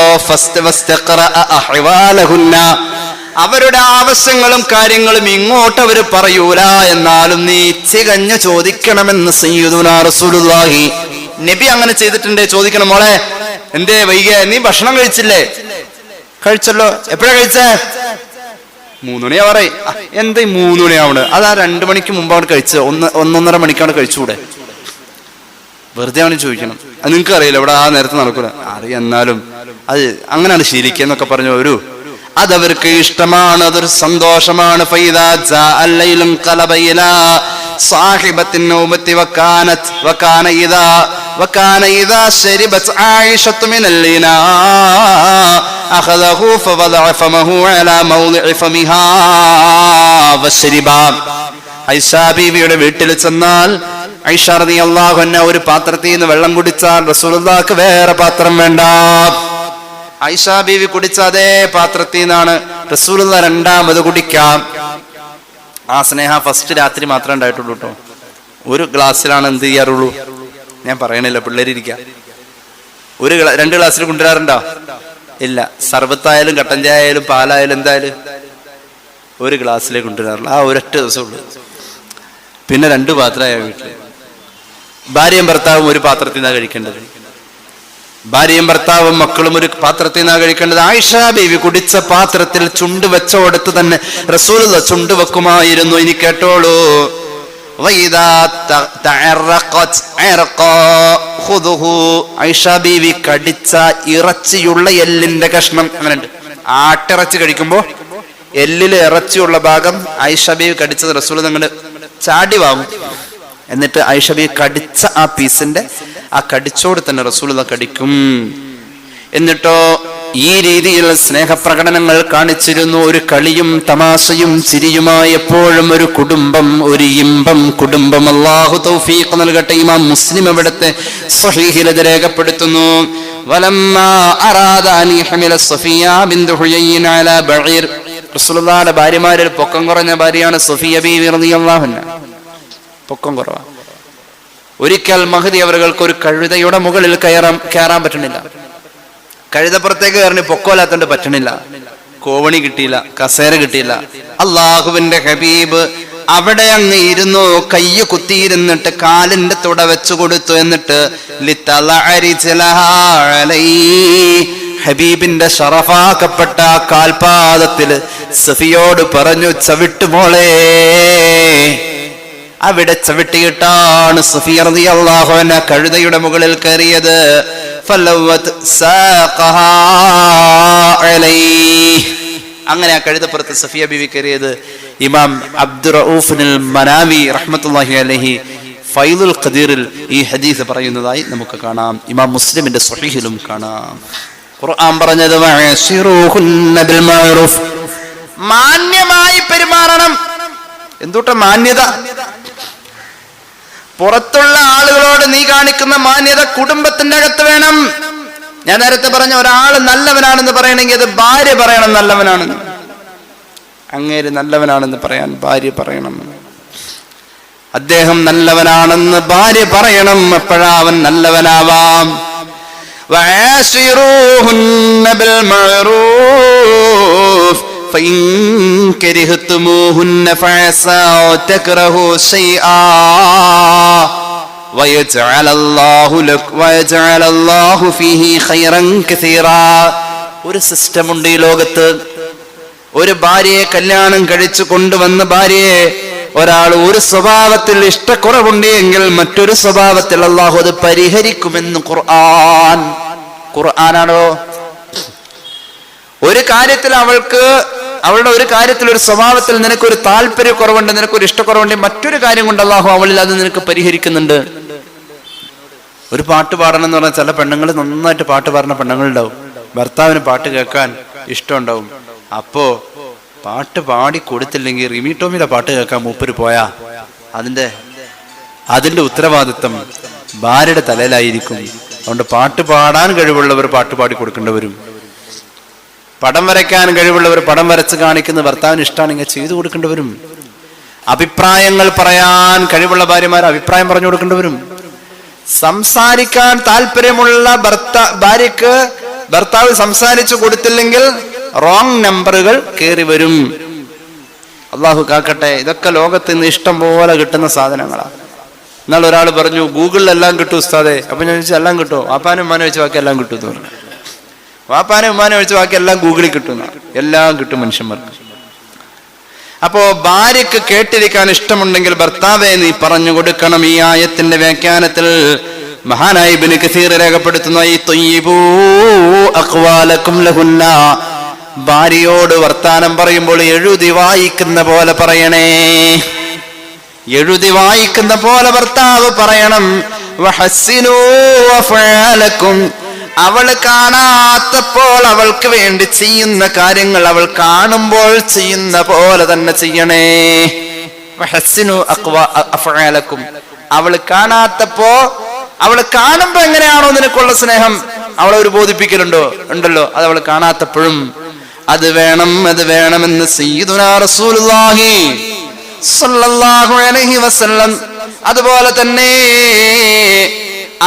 അവരുടെ ആവശ്യങ്ങളും കാര്യങ്ങളും ഇങ്ങോട്ട് അവര് പറയൂല, എന്നാലും നീ തികഞ്ഞു ചോദിക്കണമെന്ന് സയ്യിദുനാ റസൂലുള്ളാഹി. നബി അങ്ങനെ ചെയ്തിട്ടുണ്ട്. ചോദിക്കണം, മോളെ എന്തേ വൈകിയ, നീ ഭക്ഷണം കഴിച്ചില്ലേ? കഴിച്ചല്ലോ. എപ്പോഴാ കഴിച്ചേ? 3 മണിയാ പറയും. എന്താ 3 മണിയാവണ്? അതാ 2 മണിക്ക് മുമ്പാണ് കഴിച്ചത്, 1-1.5 മണിക്കാണ് കഴിച്ചുകൂടെ? വെറുതെ ആണ് ചോദിക്കണം. അത് നിങ്ങൾക്ക് അറിയില്ല, ഇവിടെ ആ നേരത്തെ നടക്കൂല. അറിയാം, എന്നാലും അത് അങ്ങനെയാണ് ശീലിക്കുക എന്നൊക്കെ പറഞ്ഞു വരൂ. അതവർക്ക് ഇഷ്ടമാണ്, അതൊരു സന്തോഷമാണ്. ഐഷാ ബീവിയുടെ വീട്ടിൽ ചെന്നാൽ ഐഷ റളിയല്ലാഹു അൻഹ ഒരു പാത്രത്തിൽ നിന്ന് വെള്ളം കുടിച്ചാൽ റസൂലുള്ളാഹിക്ക് വേറെ പാത്രം വേണ്ട. ഐഷാ ബീവി കുടിച്ച അതേ പാത്രത്തിൽ നിന്നാണ് റസൂലുള്ളാഹി രണ്ടാമത് കുടിക്കാം. ആ സ്നേഹ ഫസ്റ്റ് രാത്രി മാത്രമേ ഉണ്ടായിട്ടുള്ളൂ കേട്ടോ. ഒരു ഗ്ലാസ്സിലാണ് എന്ത് ചെയ്യാറുള്ളൂ, ഞാൻ പറയണില്ല, പിള്ളേരിയ്ക്കുക. 2 ഗ്ലാസ്സിൽ കൊണ്ടുവരാറുണ്ടോ? ഇല്ല. സർബത്തായാലും കട്ടൻ ചായ ആയാലും പാലായാലും എന്തായാലും 1 ഗ്ലാസ്സിലേ കൊണ്ടുവരാറുള്ളൂ. ആ ഒരൊറ്റ ദിവസമുള്ളൂ. പിന്നെ 2 പാത്രമായ വീട്ടില്. ഭാര്യയും ഭർത്താവും ഒരു പാത്രത്തിൽ നിന്നാണ് കഴിക്കേണ്ടത്. ഭാര്യയും ഭർത്താവും മക്കളും ഒരു പാത്രത്തിൽ നിന്നാണ് കഴിക്കേണ്ടത്. ആയിഷ ബീവി കുടിച്ച പാത്രത്തിൽ ചുണ്ട് വെച്ചോടത്ത് തന്നെ റസൂലുള്ളാഹി ചുണ്ട് വെക്കുമായിരുന്നു. ഇനി കേട്ടോളൂ. ആയിഷ ബീവി കടിച്ച ഇറച്ചിയുള്ള എല്ലിന്റെ കഷ്ണം, അങ്ങനെയുണ്ട്. ആട്ടിറച്ചി കഴിക്കുമ്പോ എല്ലില് ഇറച്ചിയുള്ള ഭാഗം ആയിഷ ബീവി കടിച്ചത് റസൂൽ അങ്ങനെ ചാടി വാങ്ങും. എന്നിട്ട് ആയിഷ ബീവി കടിച്ച ആ പീസിന്റെ ആ കടിച്ചോട് തന്നെ റസൂലുള്ളാഹി കടിക്കും. എന്നിട്ടോ ഈ രീതിയിൽ സ്നേഹപ്രകടനങ്ങൾ കാണിച്ചിരുന്നു. ഒരു കളിയും തമാശയും ചിരിയുമായി എപ്പോഴും ഒരു കുടുംബം, ഒരു ഇമ്പം കുടുംബം. അല്ലാഹു തൗഫീഖ് നൽകട്ടെ. ഇമാം മുസ്ലിം ഇവിടുത്തെ സ്വഹീഹിൽ രേഖപ്പെടുത്തുന്നു. വലമ്മാ അറാദ അൻ യഹ്മില സഫിയ ബിൻത് ഹുയൈൻ അലാ ബഈർ. റസൂലുള്ളാഹിയുടെ ഭാര്യമാരിൽ പൊക്കം കുറഞ്ഞ ഭാര്യയാണ് സഫിയ ബീവി റളിയല്ലാഹു അൻഹ. പൊക്കം കുറവാ. ഒരിക്കൽ മഹദി അവർക്ക് ഒരു കഴുതയുടെ മുകളിൽ കയറാൻ പറ്റണില്ല. കഴുതപ്പുറത്തേക്ക് കയറി പൊക്കോലാത്തോണ്ട് പറ്റണില്ല. കോവണി കിട്ടിയില്ല, കസേര കിട്ടിയില്ല. അള്ളാഹുവിന്റെ ഹബീബ് അവിടെ അങ്ങ് ഇരുന്നു, കയ്യ് കുത്തിയിരുന്നിട്ട് കാലിന്റെ തുട വെച്ചു കൊടുത്തു. എന്നിട്ട് ഹബീബിന്റെ ഷറഫാക്കപ്പെട്ട കാൽപാദത്തില് സഫിയോട് പറഞ്ഞു, ചവിട്ടുമോളെ. അവിടെ ചവിട്ടിയിട്ടാണ് സഫിയ റളിയല്ലാഹു അൻഹ കഴുതയുടെ മുകളിൽ കയറിയത്. അങ്ങനെ ആ കഴുതപ്പുറത്ത് സഫിയ ബീവി കയറിയത്. ഇമാം അബ്ദുറഊഫുൽ മനാവി റഹ്മത്തുള്ളാഹി അലൈഹി ഫൈദുൽ ഖദീറിൽ ഈ ഹദീസ് പറയുന്നതായി നമുക്ക് കാണാം. ഇമാം മുസ്ലിമിന്റെ സ്വഹീഹിലും കാണാം. ഖുർആൻ പറഞ്ഞത് ബിൽ മഅറൂഫ്, മാന്യമായി പെരുമാറണം. എന്തുട്ട മാന്യത? പുറത്തുള്ള ആളുകളോട് നീ കാണിക്കുന്ന മാന്യത കുടുംബത്തിന്റെ അകത്ത് വേണം. ഞാൻ നേരത്തെ പറഞ്ഞ ഒരാൾ നല്ലവനാണെന്ന് പറയണമെങ്കിൽ അത് ഭാര്യ പറയണം നല്ലവനാണെന്ന്. അങ്ങേര് നല്ലവനാണെന്ന് പറയാൻ ഭാര്യ പറയണം. അദ്ദേഹം നല്ലവനാണെന്ന് ഭാര്യ പറയണം. എപ്പോഴാ അവൻ നല്ലവനാവാം? وعاشروهن بالمعروف فإن كرهتموهن فعسى تكرهوا شيئا ويجعل الله فيه خيرا كثيرا. ഒരു സിസ്റ്റം ഉണ്ട് ഈ ലോകത്ത്. ഒരു ഭാര്യയെ കല്യാണം കഴിച്ചു കൊണ്ടുവന്ന ഭാര്യയെ ഒരാൾ ഒരു സ്വഭാവത്തിൽ ഇഷ്ടക്കുറവുണ്ട് എങ്കിൽ മറ്റൊരു സ്വഭാവത്തിൽ അള്ളാഹു അത് പരിഹരിക്കുമെന്ന് ഖുർആനാണോ? ഒരു കാര്യത്തിൽ അവളുടെ ഒരു കാര്യത്തിൽ ഒരു സ്വഭാവത്തിൽ നിനക്കൊരു താല്പര്യക്കുറവുണ്ട്, നിനക്കൊരു ഇഷ്ടക്കുറവുണ്ട്, മറ്റൊരു കാര്യം കൊണ്ട് അള്ളാഹു അവളിൽ അത് നിനക്ക് പരിഹരിക്കുന്നുണ്ട്. ഒരു പാട്ട് പാടണം എന്ന് പറഞ്ഞാൽ ചില പെണ്ണുങ്ങൾ നന്നായിട്ട് പാട്ട് പാടുന്ന പെണ്ണുങ്ങളുണ്ടാവും. ഭർത്താവിന് പാട്ട് കേൾക്കാൻ ഇഷ്ടമുണ്ടാവും. അപ്പോ പാട്ട് പാടി കൊടുത്തില്ലെങ്കിൽ റിമിടോമിലെ പാട്ട് കേൾക്കാൻ മൂപ്പര് പോയാ അതിന്റെ ഉത്തരവാദിത്വം ഭാര്യയുടെ തലയിലായിരിക്കും. അതുകൊണ്ട് പാട്ട് പാടാൻ കഴിവുള്ളവർ പാട്ട് പാടി കൊടുക്കേണ്ടവരും, പടം വരയ്ക്കാൻ കഴിവുള്ളവർ പടം വരച്ച് കാണിക്കുന്ന ഭർത്താവിന് ഇഷ്ടമാണെങ്കിൽ ചെയ്തു കൊടുക്കേണ്ടവരും, അഭിപ്രായങ്ങൾ പറയാൻ കഴിവുള്ള ഭാര്യമാർ അഭിപ്രായം പറഞ്ഞു കൊടുക്കേണ്ടവരും, സംസാരിക്കാൻ താല്പര്യമുള്ള ഭാര്യക്ക് ഭർത്താവ് സംസാരിച്ചു കൊടുത്തില്ലെങ്കിൽ റോങ് നമ്പറുകൾ കയറി വരും. അള്ളാഹു കാക്കട്ടെ. ഇതൊക്കെ ലോകത്ത് നിന്ന് ഇഷ്ടം പോലെ കിട്ടുന്ന സാധനങ്ങളാണ്. എന്നാൽ ഒരാൾ പറഞ്ഞു ഗൂഗിളിലെല്ലാം കിട്ടും ഉസ്താദേ. അപ്പൊ ഞാൻ ചോദിച്ചാൽ എല്ലാം കിട്ടുമോ? വാപ്പാനും ഉമ്മാനും വെച്ച് ബാക്കി എല്ലാം കിട്ടും എന്ന് പറഞ്ഞു. വാപ്പാനും ഉമ്മാനും വെച്ച് ബാക്കി എല്ലാം ഗൂഗിളിൽ കിട്ടുന്ന എല്ലാം കിട്ടും മനുഷ്യന്മാർക്ക്. അപ്പോ ഭാര്യക്ക് കേട്ടിരിക്കാൻ ഇഷ്ടമുണ്ടെങ്കിൽ ഭർത്താവെ നീ പറഞ്ഞു കൊടുക്കണം. ഈ ആയത്തിന്റെ വ്യാഖ്യാനത്തിൽ മഹാനായ ഇബ്നു കസീർ രേഖപ്പെടുത്തുന്ന ഈ ത്വയ്യിബൂ അഖ്വാലകും ലഹുന്ന, ഭാര്യയോട് വർത്താനം പറയുമ്പോൾ എഴുതി വായിക്കുന്ന പോലെ പറയണേ. എഴുതി വായിക്കുന്ന പോലെ ഭർത്താവ് പറയണം. വഹസ്സിനൂ അഫ്ആലകും, അവൾ കാണാത്തപ്പോൾ അവൾക്ക് വേണ്ടി ചെയ്യുന്ന കാര്യങ്ങൾ അവൾ കാണുമ്പോൾ ചെയ്യുന്ന പോലെ തന്നെ ചെയ്യണേ. വഹസ്സിനൂ അഫ്ആലകും, അവൾ കാണാത്തപ്പോ അവൾ കാണുമ്പോ എങ്ങനെയാണോ നിനക്കുള്ള സ്നേഹം അവളെ ഒരു ഉണ്ടല്ലോ, അത് അവൾ കാണാത്തപ്പോഴും അത് വേണമെന്ന് സയ്യിദുനാ റസൂലുള്ളാഹി സ്വല്ലല്ലാഹു അലൈഹി വസല്ലം. അതുപോലെ തന്നെ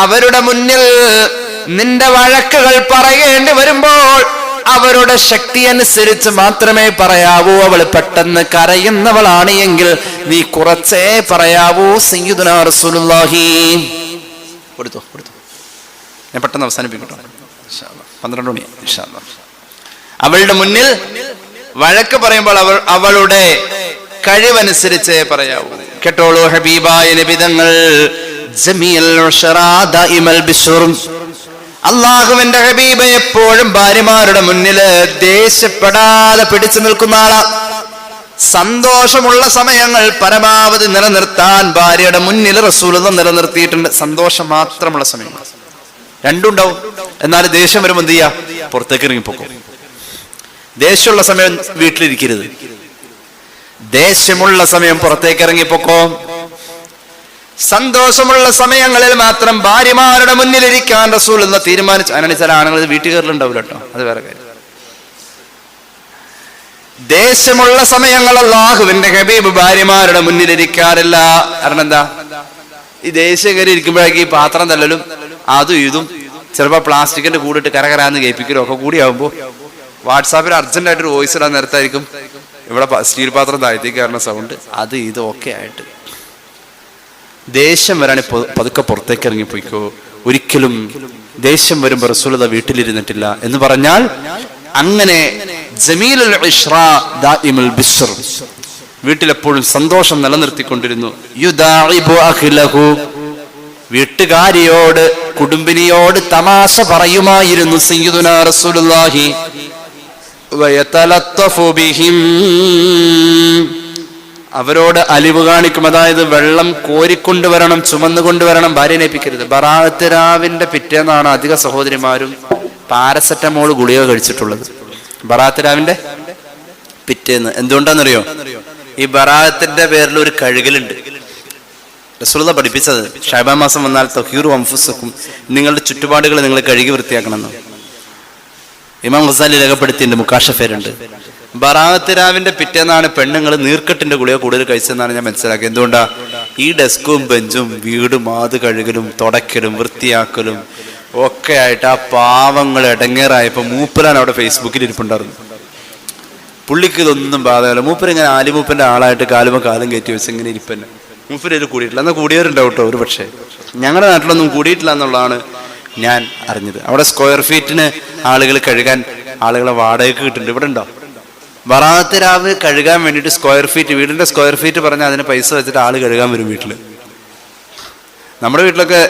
അവരുടെ മുന്നിൽ നിന്റെ വഴക്കുകൾ പറയേണ്ടി വരുമ്പോൾ അവരുടെ ശക്തി അനുസരിച്ച് മാത്രമേ പറയാവൂ. അവൾ പെട്ടെന്ന് കരയുന്നവളാണ് എങ്കിൽ നീ കുറച്ചേ പറയാവൂ. സയ്യിദുനാ റസൂലുള്ളാഹി. കൊടുത്തു ഞാൻ പെട്ടെന്ന് അവസാനിപ്പിക്കട്ടോ. 12 മണി ഇൻഷാ അല്ലാഹ്. അവളുടെ മുന്നിൽ വഴക്ക് പറയുമ്പോൾ അവളുടെ കഴിവനുസരിച്ചേ പറയാവൂ. കേട്ടോളൂ ഹബീബായ നബി തങ്ങൾ അള്ളാഹുവിന്റെ ഹബീബ് എപ്പോഴും ഭാര്യമാരുടെ മുന്നില് ദേഷ്യപ്പെടാതെ പിടിച്ചു നിൽക്കുന്ന ആളാ. സന്തോഷമുള്ള സമയങ്ങൾ പരമാവധി നിലനിർത്താൻ ഭാര്യയുടെ മുന്നിൽ റസൂലുള്ളാഹി നിലനിർത്തിയിട്ടുണ്ട്. സന്തോഷം മാത്രമുള്ള സമയങ്ങൾ രണ്ടുണ്ടാവും. എന്നാൽ ദേഷ്യം വരുമ്പോൾ എന്ത് ചെയ്യാ? പുറത്തേക്ക് ഇറങ്ങിപ്പോക്കും. ദേഷ്യമുള്ള സമയം വീട്ടിലിരിക്കരുത്. ദേഷ്യമുള്ള സമയം പുറത്തേക്ക് ഇറങ്ങിപ്പോക്കോ. സന്തോഷമുള്ള സമയങ്ങളിൽ മാത്രം ഭാര്യമാരുടെ മുന്നിലിരിക്കാൻ റസൂലുള്ളാഹി തീരുമാനിച്ചു. അതിനാണ് ചില ആണുങ്ങൾ വീട്ടിൽ കയറലുണ്ടാവില്ല കേട്ടോ, അത് വേറെ കാര്യം. ദേഷ്യമുള്ള സമയങ്ങൾ അല്ലാഹുവിന്റെ ഹബീബ് ഭാര്യമാരുടെ മുന്നിലിരിക്കാറില്ല. കാരണം എന്താ? ഈ ദേഷ്യം കയറി ഇരിക്കുമ്പോഴേക്ക് ഈ പാത്രം തല്ലലും അതും ഇതും ചിലപ്പോൾ പ്ലാസ്റ്റിക്കിന്റെ കൂടിട്ട് കരകരാന്ന് കേൾപ്പിക്കലും ഒക്കെ കൂടിയാവുമ്പോൾ വാട്സാപ്പിൽ അർജന്റായിട്ടൊരു വോയിസ് ഇടാൻ നേരത്തായിരിക്കും ഇവിടെ സ്റ്റീൽ പാത്രം താഴ്ത്തേക്ക് കയറുന്ന സൗണ്ട്, അത് ഇതൊക്കെ ആയിട്ട് ദേഷ്യം വരാൻ പതുക്കെ പുറത്തേക്ക് ഇറങ്ങിപ്പോയിക്കോ. ഒരിക്കലും ദേഷ്യം വരുമ്പോൾ റസൂലുള്ളാഹി വീട്ടിലിരുന്നിട്ടില്ല എന്ന് പറഞ്ഞാൽ അങ്ങനെ ജമീലുൽ ഇശ്റാ ദാഇമുൽ ബിശ്ർ, വീട്ടിലെപ്പോഴും സന്തോഷം നിലനിർത്തിക്കൊണ്ടിരുന്നു. യുദാഇബു അഖ്ലഹു, വീട്ടുകാരിയോട് കുടുംബിനിയോട് തമാശ പറയുമായിരുന്നു സയ്യിദുനാ റസൂലുള്ളാഹി. വയതലത്തഫു ബിഹിം, അവരോട് അലിവ് കാണിക്കും. അതായത് വെള്ളം കോരിക്കൊണ്ടുവരണം, ചുമന്നുകൊണ്ടുവരണം, ഭാര്യനെ ഏൽപ്പിക്കരുത്. ബറാഅത്ത് രാവിന്റെ പിറ്റേന്നാണ് അധിക സഹോദരിമാരും പാരസെറ്റമോൾ ഗുളിക കഴിച്ചിട്ടുള്ളത്. ബറാഅത്ത് രാവിന്റെ പിറ്റേന്ന്. എന്തുകൊണ്ടാണെന്നറിയോ? ഈ ബറാഅത്തിന്റെ പേരിൽ ഒരു കഴുകലുണ്ട്. റസൂലുള്ളാഹി പഠിപ്പിച്ചത് ശഅബാൻ മാസം വന്നാൽ തഹീറു അൻഫുസക്കും, നിങ്ങളുടെ ചുറ്റുപാടുകൾ നിങ്ങൾ കഴുകി വൃത്തിയാക്കണമെന്ന് ഇമാം ഗസാലി രേഖപ്പെടുത്തിയിട്ടുണ്ട്, മുക്കാശഫേരുണ്ട്. ബറാഅത്ത് രാവിന്റെ പിറ്റേന്നാണ് പെണ്ണുങ്ങൾ നീർക്കെട്ടിന്റെ ഗുളിക കൂടുതൽ കഴിച്ചതെന്നാണ് ഞാൻ മനസ്സിലാക്കിയത്. എന്തുകൊണ്ടാ? ഈ ഡെസ്കും ബെഞ്ചും വീടും ആത് കഴുകലും തുടക്കലും വൃത്തിയാക്കലും ഒക്കെ ആയിട്ട് ആ പാവങ്ങൾ ഇടങ്ങേറായപ്പോ മൂപ്പരാൻ അവിടെ ഫേസ്ബുക്കിൽ ഇരിപ്പുണ്ടായിരുന്നു. പുള്ളിക്ക് ഇതൊന്നും ബാധകമല്ല. മൂപ്പര് ഇങ്ങനെ ആലിമൂപ്പന്റെ ആളായിട്ട് കാലുമ കാലം കയറ്റി വെച്ച് ഇങ്ങനെ ഇരിപ്പന്നെ. മൂപ്പര് കൂടിയിട്ടില്ല. എന്നാൽ കൂടിയവരുണ്ടാവും കേട്ടോ, ഒരു പക്ഷേ. ഞങ്ങളുടെ നാട്ടിലൊന്നും കൂടിയിട്ടില്ല എന്നുള്ളതാണ് ഞാൻ അറിഞ്ഞത്. അവിടെ സ്ക്വയർ ഫീറ്റിന് ആളുകൾ കഴുകാൻ ആളുകളെ വാടകയ്ക്ക് കിട്ടുന്നുണ്ട്. ഇവിടെ ഉണ്ടോ? ബറാഅത്ത് രാവ് കഴുകാൻ വേണ്ടിയിട്ട് സ്ക്വയർ ഫീറ്റ്, വീടിന്റെ സ്ക്വയർ ഫീറ്റ് പറഞ്ഞാൽ അതിന് പൈസ വെച്ചിട്ട് ആള് കഴുകാൻ വരും വീട്ടില്. നമ്മുടെ വീട്ടിലൊക്കെ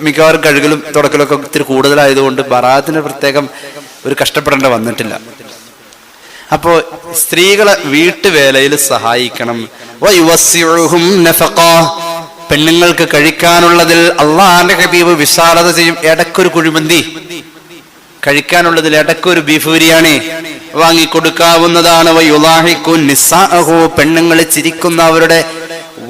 മിക്കവാറും കഴുകലും തുടക്കലൊക്കെ ഒത്തിരി കൂടുതലായതുകൊണ്ട് ബറാഅത്തിന് പ്രത്യേകം ഒരു കഷ്ടപ്പെടേണ്ട വന്നിട്ടില്ല. അപ്പോ സ്ത്രീകളെ വീട്ടുവേലയിൽ സഹായിക്കണം. പെണ്ണുങ്ങൾക്ക് കഴിക്കാനുള്ളതിൽ അള്ളാന്റെ ഹബീബ് വിശാലത ചെയ്യും. ഇടക്കൊരു കുഴിമന്തി കഴിക്കാനുള്ളതിൽ ഇടക്കൊരു ബീഫ് ബിരിയാണി വാങ്ങിക്കൊടുക്കാവുന്നതാണ്. പെണ്ണുങ്ങൾ ചിരിക്കുന്ന അവരുടെ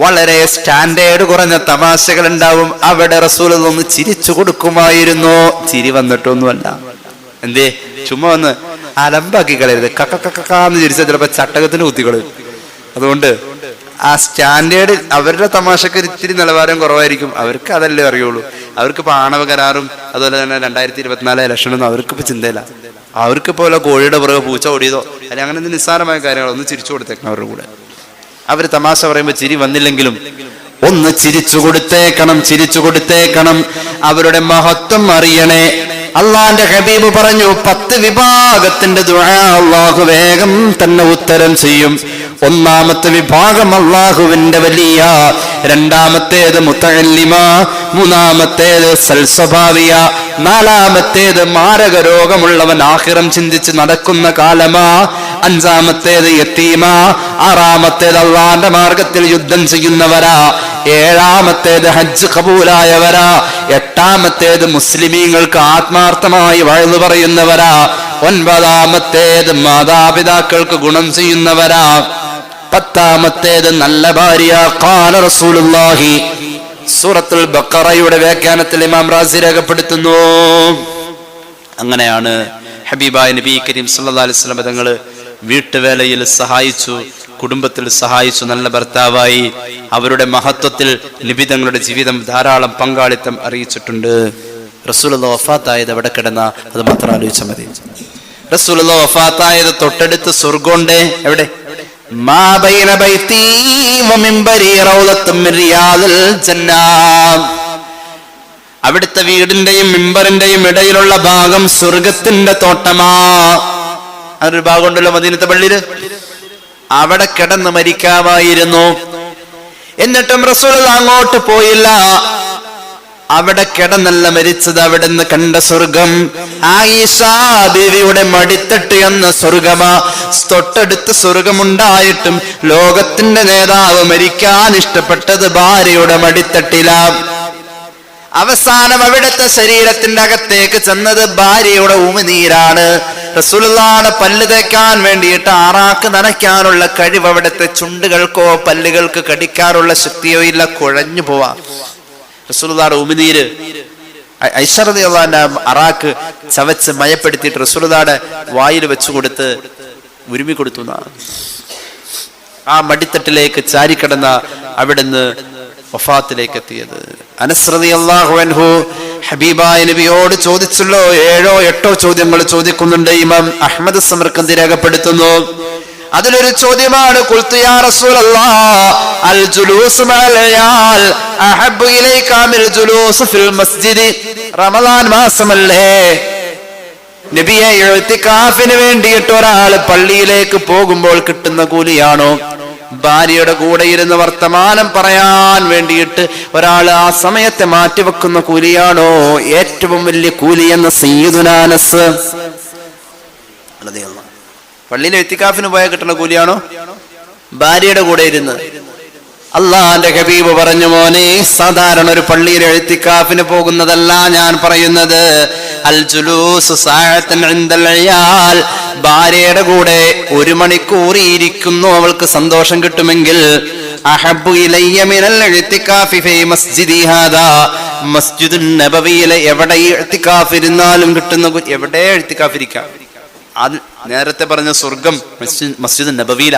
വളരെ സ്റ്റാൻഡേർഡ് കുറഞ്ഞ തമാശകൾ ഉണ്ടാവും. അവിടെ റസൂലുള്ളാഹി ഒന്ന് ചിരിച്ചു കൊടുക്കുമായിരുന്നു. ചിരി വന്നിട്ടൊന്നുമല്ല. എന്തേ? ചുമ്മാ ഒന്ന് അലമ്പാക്കി കളയരുത്. കക്കന്ന് ചിരിച്ചാൽ ചിലപ്പോ ചട്ടകത്തിന് കുത്തിക്കള്. അതുകൊണ്ട് ആ സ്റ്റാൻഡേർഡ്, അവരുടെ തമാശക്ക് ഇത്തിരി നിലവാരം കുറവായിരിക്കും. അവർക്ക് അതല്ലേ അറിയുള്ളൂ. അവർക്കിപ്പോ ആണവ കരാറും അതുപോലെ തന്നെ 2024 ഇലക്ഷനൊന്നും അവർക്കിപ്പോ ചിന്തയില്ല. അവർക്കിപ്പോലെ കോഴിയുടെ പുറകെ പൂച്ച ഓടിയതോ അല്ലെ അങ്ങനെ നിസ്സാരമായ കാര്യങ്ങളൊന്നും ചിരിച്ചു കൊടുത്തേക്കണം. അവരുടെ കൂടെ അവര് തമാശ പറയുമ്പോ ചിരി വന്നില്ലെങ്കിലും ഒന്ന് ചിരിച്ചു കൊടുത്തേക്കണം, ചിരിച്ചു കൊടുത്തേക്കണം. അവരുടെ മഹത്വം അറിയണേ. അള്ളാന്റെ ഹബീബ് പറഞ്ഞു, 10 വിഭാഗത്തിന്റെ ദുആ അല്ലാഹു വേഗം തന്നെ ഉത്തരം ചെയ്യും. ഒന്നാമത്തെ വിഭാഗം അല്ലാഹുവിന്റെ വലിയ, രണ്ടാമത്തേത് മുതഅല്ലിമ, മൂന്നാമത്തേത് സൽസ്വഭാവിയ, നാലാമത്തേത് മാരക രോഗമുള്ളവൻ ആഖിറം ചിന്തിച്ച് നടക്കുന്ന കാലമാ, അഞ്ചാമത്തേത് യതീമ, ആറാമത്തേത് അള്ളാന്റെ മാർഗത്തിൽ യുദ്ധം ചെയ്യുന്നവരാ, ഏഴാമത്തേത് ഹജ്ജ് കബൂലായവരാ, എട്ടാമത്തേത് മുസ്ലിമീങ്ങൾക്ക് ആത്മാർത്ഥമായി വഅ്ള് പറയുന്നവരാ, ഒൻപതാമത്തേത് മാതാപിതാക്കൾക്ക് ഗുണം ചെയ്യുന്നവരാ, പത്താമത്തേത് നല്ല ഭാര്യ. ഖാല റസൂലുള്ളാഹി, സൂറത്തുൽ ബഖറയുടെ വ്യാഖ്യാനത്തിൽ ഇമാം റാസി രേഖപ്പെടുത്തുന്നു. അങ്ങനെയാണ് ഹബീബായ നബി കരീം സല്ലല്ലാഹു അലൈഹി വസല്ലം തങ്ങൾ വീട്ടുവേലയിൽ സഹായിച്ചു, കുടുംബത്തിൽ സഹായിച്ചു, നല്ല ഭർത്താവായി. അവരുടെ മഹത്വത്തിൽ നബി തങ്ങളുടെ ജീവിതം ധാരാളം പങ്കാളിത്തം അറിയിച്ചിട്ടുണ്ട്. റസൂലുള്ളാഹി വഫാത്തായത് എവിടെ കിടന്ന അത് മാത്രം ആലോചിച്ചാൽ മതി. റസൂലുള്ളാഹി വഫാത്തായത് തൊട്ടടുത്ത് സ്വർഗ്ഗമുണ്ട്. എവിടെ? മാ ബൈന ബൈതി വ മിൻബരി റൗളത്തും മിൻ റിയാദിൽ ജന്ന. അവിടുത്തെ വീടിന്റെയും മിമ്പറിന്റെയും ഇടയിലുള്ള ഭാഗം സ്വർഗത്തിന്റെ തോട്ടമാ. അതൊരു ഭാഗം ഉണ്ടല്ലോ മദീനത്തെ പള്ളിയില്. അവിടെ കിടന്ന് മരിക്കാമായിരുന്നു. എന്നിട്ടും റസൂലുള്ളാഹി അങ്ങോട്ട് പോയില്ല. അവിടെ കിടന്നല്ല മരിച്ചത്. അവിടെ നിന്ന് കണ്ട സ്വർഗം ആയിഷ ബീവിയുടെ മടിത്തട്ട് എന്ന സ്വർഗമാ. തൊട്ടടുത്ത് സ്വർഗമുണ്ടായിട്ടും ലോകത്തിന്റെ നേതാവ് മരിക്കാൻ ഇഷ്ടപ്പെട്ടത് ഭാര്യയുടെ മടിത്തട്ടിലാ. അവസാനം അവിടുത്തെ ശരീരത്തിന്റെ അകത്തേക്ക് ചെന്നത് ഭാര്യയുടെ ഉമിനീരാണ്. റസൂലുള്ളാഹിയുടെ പല്ല് തേക്കാൻ വേണ്ടിയിട്ട് ആറാക്ക് നനയ്ക്കാനുള്ള കഴിവ് അവിടുത്തെ ചുണ്ടുകൾക്കോ പല്ലുകൾക്ക് കടിക്കാനുള്ള ശക്തിയോ ഇല്ല, കുഴഞ്ഞു പോവാ. റസൂലുള്ളാഹിയുടെ ഉമിനീര് ഐഷ റളിയല്ലാഹു അൻഹ അറാക്ക് ചവച്ച് മയപ്പെടുത്തിയിട്ട് റസൂലുള്ളാഹിയുടെ വായിൽ വെച്ചു കൊടുത്ത് ഉരുമി കൊടുത്തു. ആ മടിത്തട്ടിലേക്ക് ചാരിക്കിടന്ന അവിടുന്ന് വഫാത്തിലേക്ക് എത്തിയത്. അനസ് റളിയല്ലാഹു അൻഹു ഹബീബായ നബിയോട് ചോദിച്ചല്ലോ, 7 8 ചോദ്യങ്ങൾ ചോദിക്കുന്നുണ്ട്. ഇമാം അഹ്മദ് സമർഖന്ദി രേഖപ്പെടുത്തുന്നു. അതിലൊരു ചോദ്യമാണ് ഖുൽതു യാ റസൂലല്ലാഹ് അൽ ജുലൂസ് മഅൽ അയാൽ അഹബ്ബു ഇലൈക മിനൽ ജുലൂസ് ഫിൽ മസ്ജിദ്. റമദാൻ മാസമല്ലേ നബിയെ, ഇഅ്തികാഫിന് വേണ്ടിയിട്ട് ഒരാൾ പള്ളിയിലേക്ക് പോകുമ്പോൾ കിട്ടുന്ന കൂലിയാണോ, ഭാര്യയുടെ കൂടെ ഇരുന്ന് വർത്തമാനം പറയാൻ വേണ്ടിയിട്ട് ഒരാൾ ആ സമയത്തെ മാറ്റിവെക്കുന്ന കൂലിയാണോ ഏറ്റവും വലിയ കൂലി എന്ന സയ്യിദുനാ അനസ്? പള്ളിയിൽ ഇഅ്തികാഫിന് പോയാൽ കിട്ടുന്ന കൂലിയാണോ ഭാര്യയുടെ കൂടെ ഇരുന്ന്? അള്ളാന്റെ ഹബീബ് പറഞ്ഞു, മോനെ, സാധാരണ ഒരു പള്ളിയിൽ ഇഅ്തികാഫിന് പോകുന്നതല്ല ഞാൻ പറയുന്നത്. അൽ ജുലൂസ് സഅതൻ ഇൻദൽ അയാൽ, ഭാര്യയുടെ കൂടെ 1 മണിക്കൂർ ഇരിക്കുന്നു, അവൾക്ക് സന്തോഷം കിട്ടുമെങ്കിൽ അഹബ്ബു ഇലയ്യ മിനൽ ഇഅ്തികാഫി ഫീ മസ്ജിദി ഹാദാ, മസ്ജിദുൻ നബവിയിലെ എവിടെ ഇഅ്തികാഫ് ഇരുന്നാലും കിട്ടുന്ന എവിടെ ഇഅ്തികാഫ് ഇരിക്കാം. അത് നേരത്തെ പറഞ്ഞ സ്വർഗം മസ്ജിദുൻ നബവിയില,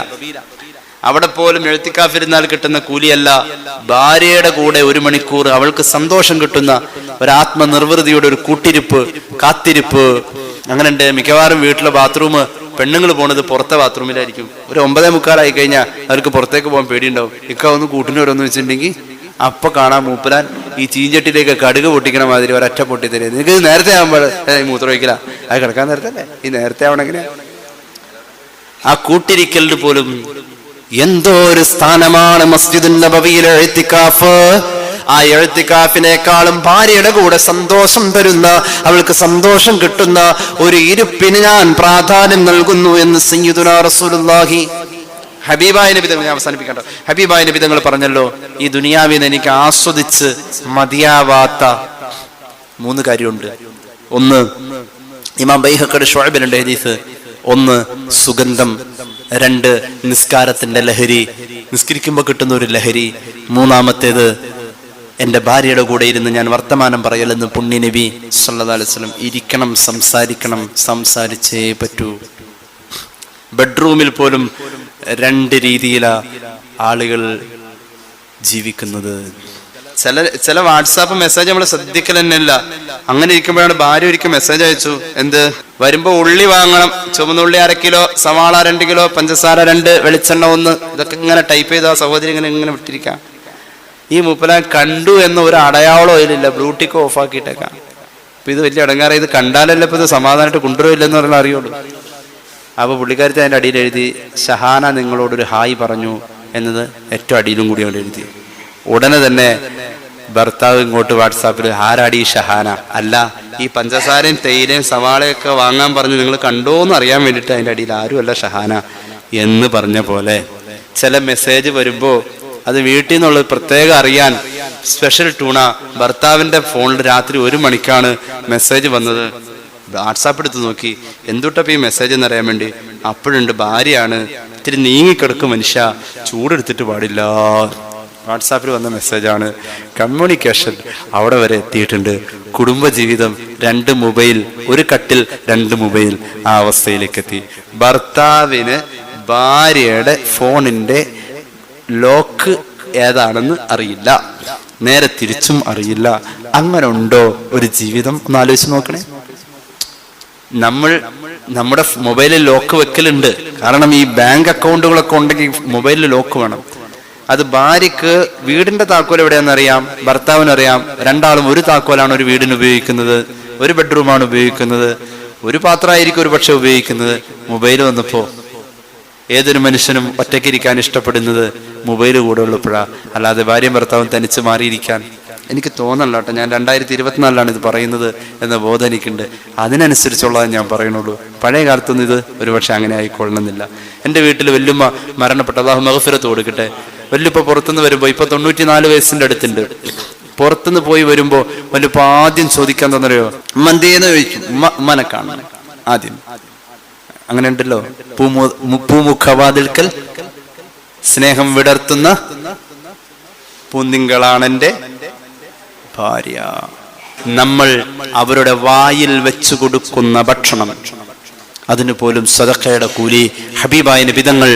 അവിടെ പോലും ഇഅ്തികാഫിരുന്നാൽ കിട്ടുന്ന കൂലിയല്ല, ഭാര്യയുടെ കൂടെ 1 മണിക്കൂർ അവൾക്ക് സന്തോഷം കിട്ടുന്ന ഒരു ആത്മനിർവൃതിയുടെ ഒരു കൂട്ടിരിപ്പ്, കാത്തിരിപ്പ്. അങ്ങനെ ഉണ്ട്. മിക്കവാറും വീട്ടിലെ ബാത്റൂം പെണ്ണുങ്ങൾ പോണത് പുറത്തെ ബാത്റൂമിലായിരിക്കും. ഒരു 9:45 കഴിഞ്ഞാൽ അവർക്ക് പുറത്തേക്ക് പോകാൻ പേടിയുണ്ടാവും. ഒന്ന് കൂട്ടിനോരൊന്ന് വെച്ചിട്ടുണ്ടെങ്കിൽ അപ്പൊ കാണാൻ മൂപ്പരാൻ ഈ ചീഞ്ചട്ടിയിലേക്ക് കടുക് പൊട്ടിക്കണ മാതിരി ഒരൊറ്റ പൊട്ടി തരുന്നത്. നിങ്ങൾക്ക് നേരത്തെ ആകുമ്പോൾ മൂത്രം ഒഴിക്കില്ല, അത് കിടക്കാൻ നേരത്തെ അല്ലേ, ഈ നേരത്തെ ആവണെങ്കില് ആ കൂട്ടിരിക്കലിന് പോലും എന്തോ ഒരു സ്ഥാനമാണ് മസ്ജിദുൻ നബവിയിലെ ഇഅ്തികാഫ്. ആ ഇഅ്തികാഫിനേക്കാളും ഭാര്യയുടെ കൂടെ സന്തോഷം തരുന്ന, അവൾക്ക് സന്തോഷം കിട്ടുന്ന ഒരു ഇരുപ്പിന് ഞാൻ പ്രാധാന്യം നൽകുന്നു എന്ന് സയ്യിദുനാ റസൂലുള്ളാഹി ഹബീബായ നബി തങ്ങൾ, ഞാൻ അവസാനിപ്പിക്കണ്ട, ഹബീബായ നബി തങ്ങൾ പറഞ്ഞല്ലോ, ഈ ദുനിയാവിൽ എനിക്ക് ആസ്വദിച്ച് മതിയാവാത്ത 3 കാര്യമുണ്ട്. ഒന്ന്, ഇമാം ബൈഹഖിയുടെ ശുഅബിലുണ്ട് ഹദീസ്. 1 സുഗന്ധം, 2 നിസ്കാരത്തിന്റെ ലഹരി, നിസ്കരിക്കുമ്പോൾ കിട്ടുന്ന ഒരു ലഹരി, 3-മത്തേത് എൻ്റെ ഭാര്യയുടെ കൂടെ ഇരുന്ന് ഞാൻ വർത്തമാനം പറയലെന്ന് പുണ്യ നബി സല്ലല്ലാഹു അലൈഹി വസല്ലം. ഇരിക്കണം, സംസാരിക്കണം, സംസാരിച്ചേ പറ്റൂ. ബെഡ്റൂമിൽ പോലും 2 രീതിയിലാ ആളുകൾ ജീവിക്കുന്നത്. ചില വാട്സാപ്പ് മെസ്സേജ് നമ്മൾ ശ്രദ്ധിക്കൽ തന്നെയല്ല. അങ്ങനെ ഇരിക്കുമ്പോഴാണ് ഭാര്യ ഒരിക്കൽ മെസ്സേജ് അയച്ചു, എന്ത്, വരുമ്പോ ഉള്ളി വാങ്ങണം, ചുവന്നുള്ളി 1 കിലോ, സവാള 2 കിലോ, പഞ്ചസാര 2, വെളിച്ചെണ്ണ 1. ഇതൊക്കെ ഇങ്ങനെ ടൈപ്പ് ചെയ്ത് ആ സഹോദരി ഇങ്ങനെ വിട്ടിരിക്കാം. ഈ മൂപ്പലാൻ കണ്ടു എന്ന ഒരു അടയാളോ ഇതിലില്ല, ബ്ലൂടിക്ക് ഓഫ് ആക്കിയിട്ടേക്കാം. അപ്പൊ ഇത് വലിയ അടങ്ങാറ, ഇത് കണ്ടാലല്ലേ ഇപ്പൊ ഇത് സമാധാനമായിട്ട് കൊണ്ടുവരില്ലെന്ന് പറഞ്ഞാൽ അറിയുള്ളൂ. അപ്പൊ പുള്ളിക്കാരത്തെ അതിൻ്റെ അടിയിൽ എഴുതി, ഷഹാന നിങ്ങളോടൊരു ഹായ് പറഞ്ഞു എന്നത് ഏറ്റവും അടിയിലും കൂടി അവിടെ എഴുതി. ഉടനെ തന്നെ ഭർത്താവ് ഇങ്ങോട്ട് വാട്സാപ്പിൽ, ആരാടി ഷഹാന? അല്ല, ഈ പഞ്ചസാരയും തേയിലയും സവാളയൊക്കെ വാങ്ങാൻ പറഞ്ഞു നിങ്ങൾ കണ്ടോന്ന് അറിയാൻ വേണ്ടിയിട്ട് അതിൻ്റെ അടിയിൽ ആരുമല്ല ഷഹാന എന്ന് പറഞ്ഞ പോലെ ചില മെസ്സേജ് വരുമ്പോ അത് വീട്ടിൽ നിന്നുള്ളത് പ്രത്യേകം അറിയാൻ സ്പെഷ്യൽ ടൂണ. ഭർത്താവിന്റെ ഫോണിൽ രാത്രി 1 മണിക്കാണ് മെസ്സേജ് വന്നത്. വാട്സാപ്പ് എടുത്ത് നോക്കി, എന്തുട്ടപ്പോ ഈ മെസ്സേജ് എന്നറിയാൻ വേണ്ടി. അപ്പോഴുണ്ട്, ഭാര്യയാണ്, ഇത്തിരി നീങ്ങിക്കിടക്കും മനുഷ്യ, ചൂടെടുത്തിട്ട് പാടില്ല. വാട്സാപ്പിൽ വന്ന മെസ്സേജാണ്. കമ്മ്യൂണിക്കേഷൻ അവിടെ വരെ എത്തിയിട്ടുണ്ട്. കുടുംബജീവിതം 2 മൊബൈൽ, 1 കട്ടിൽ 2 മൊബൈൽ, ആ അവസ്ഥയിലേക്ക് എത്തി. ഭർത്താവിന് ഭാര്യയുടെ ഫോണിന്റെ ലോക്ക് ഏതാണെന്ന് അറിയില്ല, നേരെ തിരിച്ചും അറിയില്ല. അങ്ങനെ ഉണ്ടോ ഒരു ജീവിതം? ഒന്ന് ആലോചിച്ച് നോക്കണേ. നമ്മുടെ മൊബൈലിൽ ലോക്ക് വെക്കലുണ്ട്. കാരണം ഈ ബാങ്ക് അക്കൗണ്ടുകളൊക്കെ ഉണ്ടെങ്കിൽ മൊബൈലിൽ ലോക്ക് വേണം. അത് ഭാര്യക്ക് വീടിന്റെ താക്കോൽ എവിടെയാണെന്നറിയാം, ഭർത്താവിനറിയാം. 2 ആളും 1 താക്കോലാണ് ഒരു വീടിന് ഉപയോഗിക്കുന്നത്, 1 ബെഡ്റൂമാണ് ഉപയോഗിക്കുന്നത്, 1 പാത്രമായിരിക്കും ഒരു പക്ഷെ ഉപയോഗിക്കുന്നത്. മൊബൈൽ വന്നപ്പോ ഏതൊരു മനുഷ്യനും ഒറ്റയ്ക്കിരിക്കാൻ ഇഷ്ടപ്പെടുന്നത് മൊബൈൽ കൂടെ ഉള്ളപ്പോഴാണ്, അല്ലാതെ ഭാര്യയും ഭർത്താവും തനിച്ച് മാറിയിരിക്കാൻ എനിക്ക് തോന്നല്ല കേട്ടോ. ഞാൻ 2024 ഇത് പറയുന്നത് എന്ന ബോധം എനിക്കുണ്ട്. അതിനനുസരിച്ചുള്ളത് ഞാൻ പറയണുള്ളൂ. പഴയ കാലത്തൊന്നും ഇത് ഒരുപക്ഷെ അങ്ങനെ ആയിക്കൊള്ളണമെന്നില്ല. എൻ്റെ വീട്ടിൽ വല്യമ്മ മരണപ്പെട്ട, അല്ലാഹു മഗ്ഫിറത്ത് കൊടുക്കട്ടെ. വല്യപ്പ പുറത്തുനിന്ന് വരുമ്പോൾ, ഇപ്പൊ 94 വയസ്സിന്റെ അടുത്തുണ്ട്. പുറത്തുനിന്ന് പോയി വരുമ്പോ വല്യപ്പ ആദ്യം ചോദിക്കാൻ തന്നറിയോ, ഉമ്മ എന്തേന്ന് ചോദിക്കും. ഉമ്മനെ കാണാൻ ആദ്യം. അങ്ങനെ ഉണ്ടല്ലോ, പൂമുഖവാതിൽക്കൽ സ്നേഹം വിടർത്തുന്ന പൂന്തിങ്കളാണെന്റെ ഭാര്യ. നമ്മൾ അവരുടെ വായിൽ വെച്ചു കൊടുക്കുന്ന ഭക്ഷണം, അതിന് പോലും സദഖയുടെ കൂലി. ഹബീബായ നബി തങ്ങൾ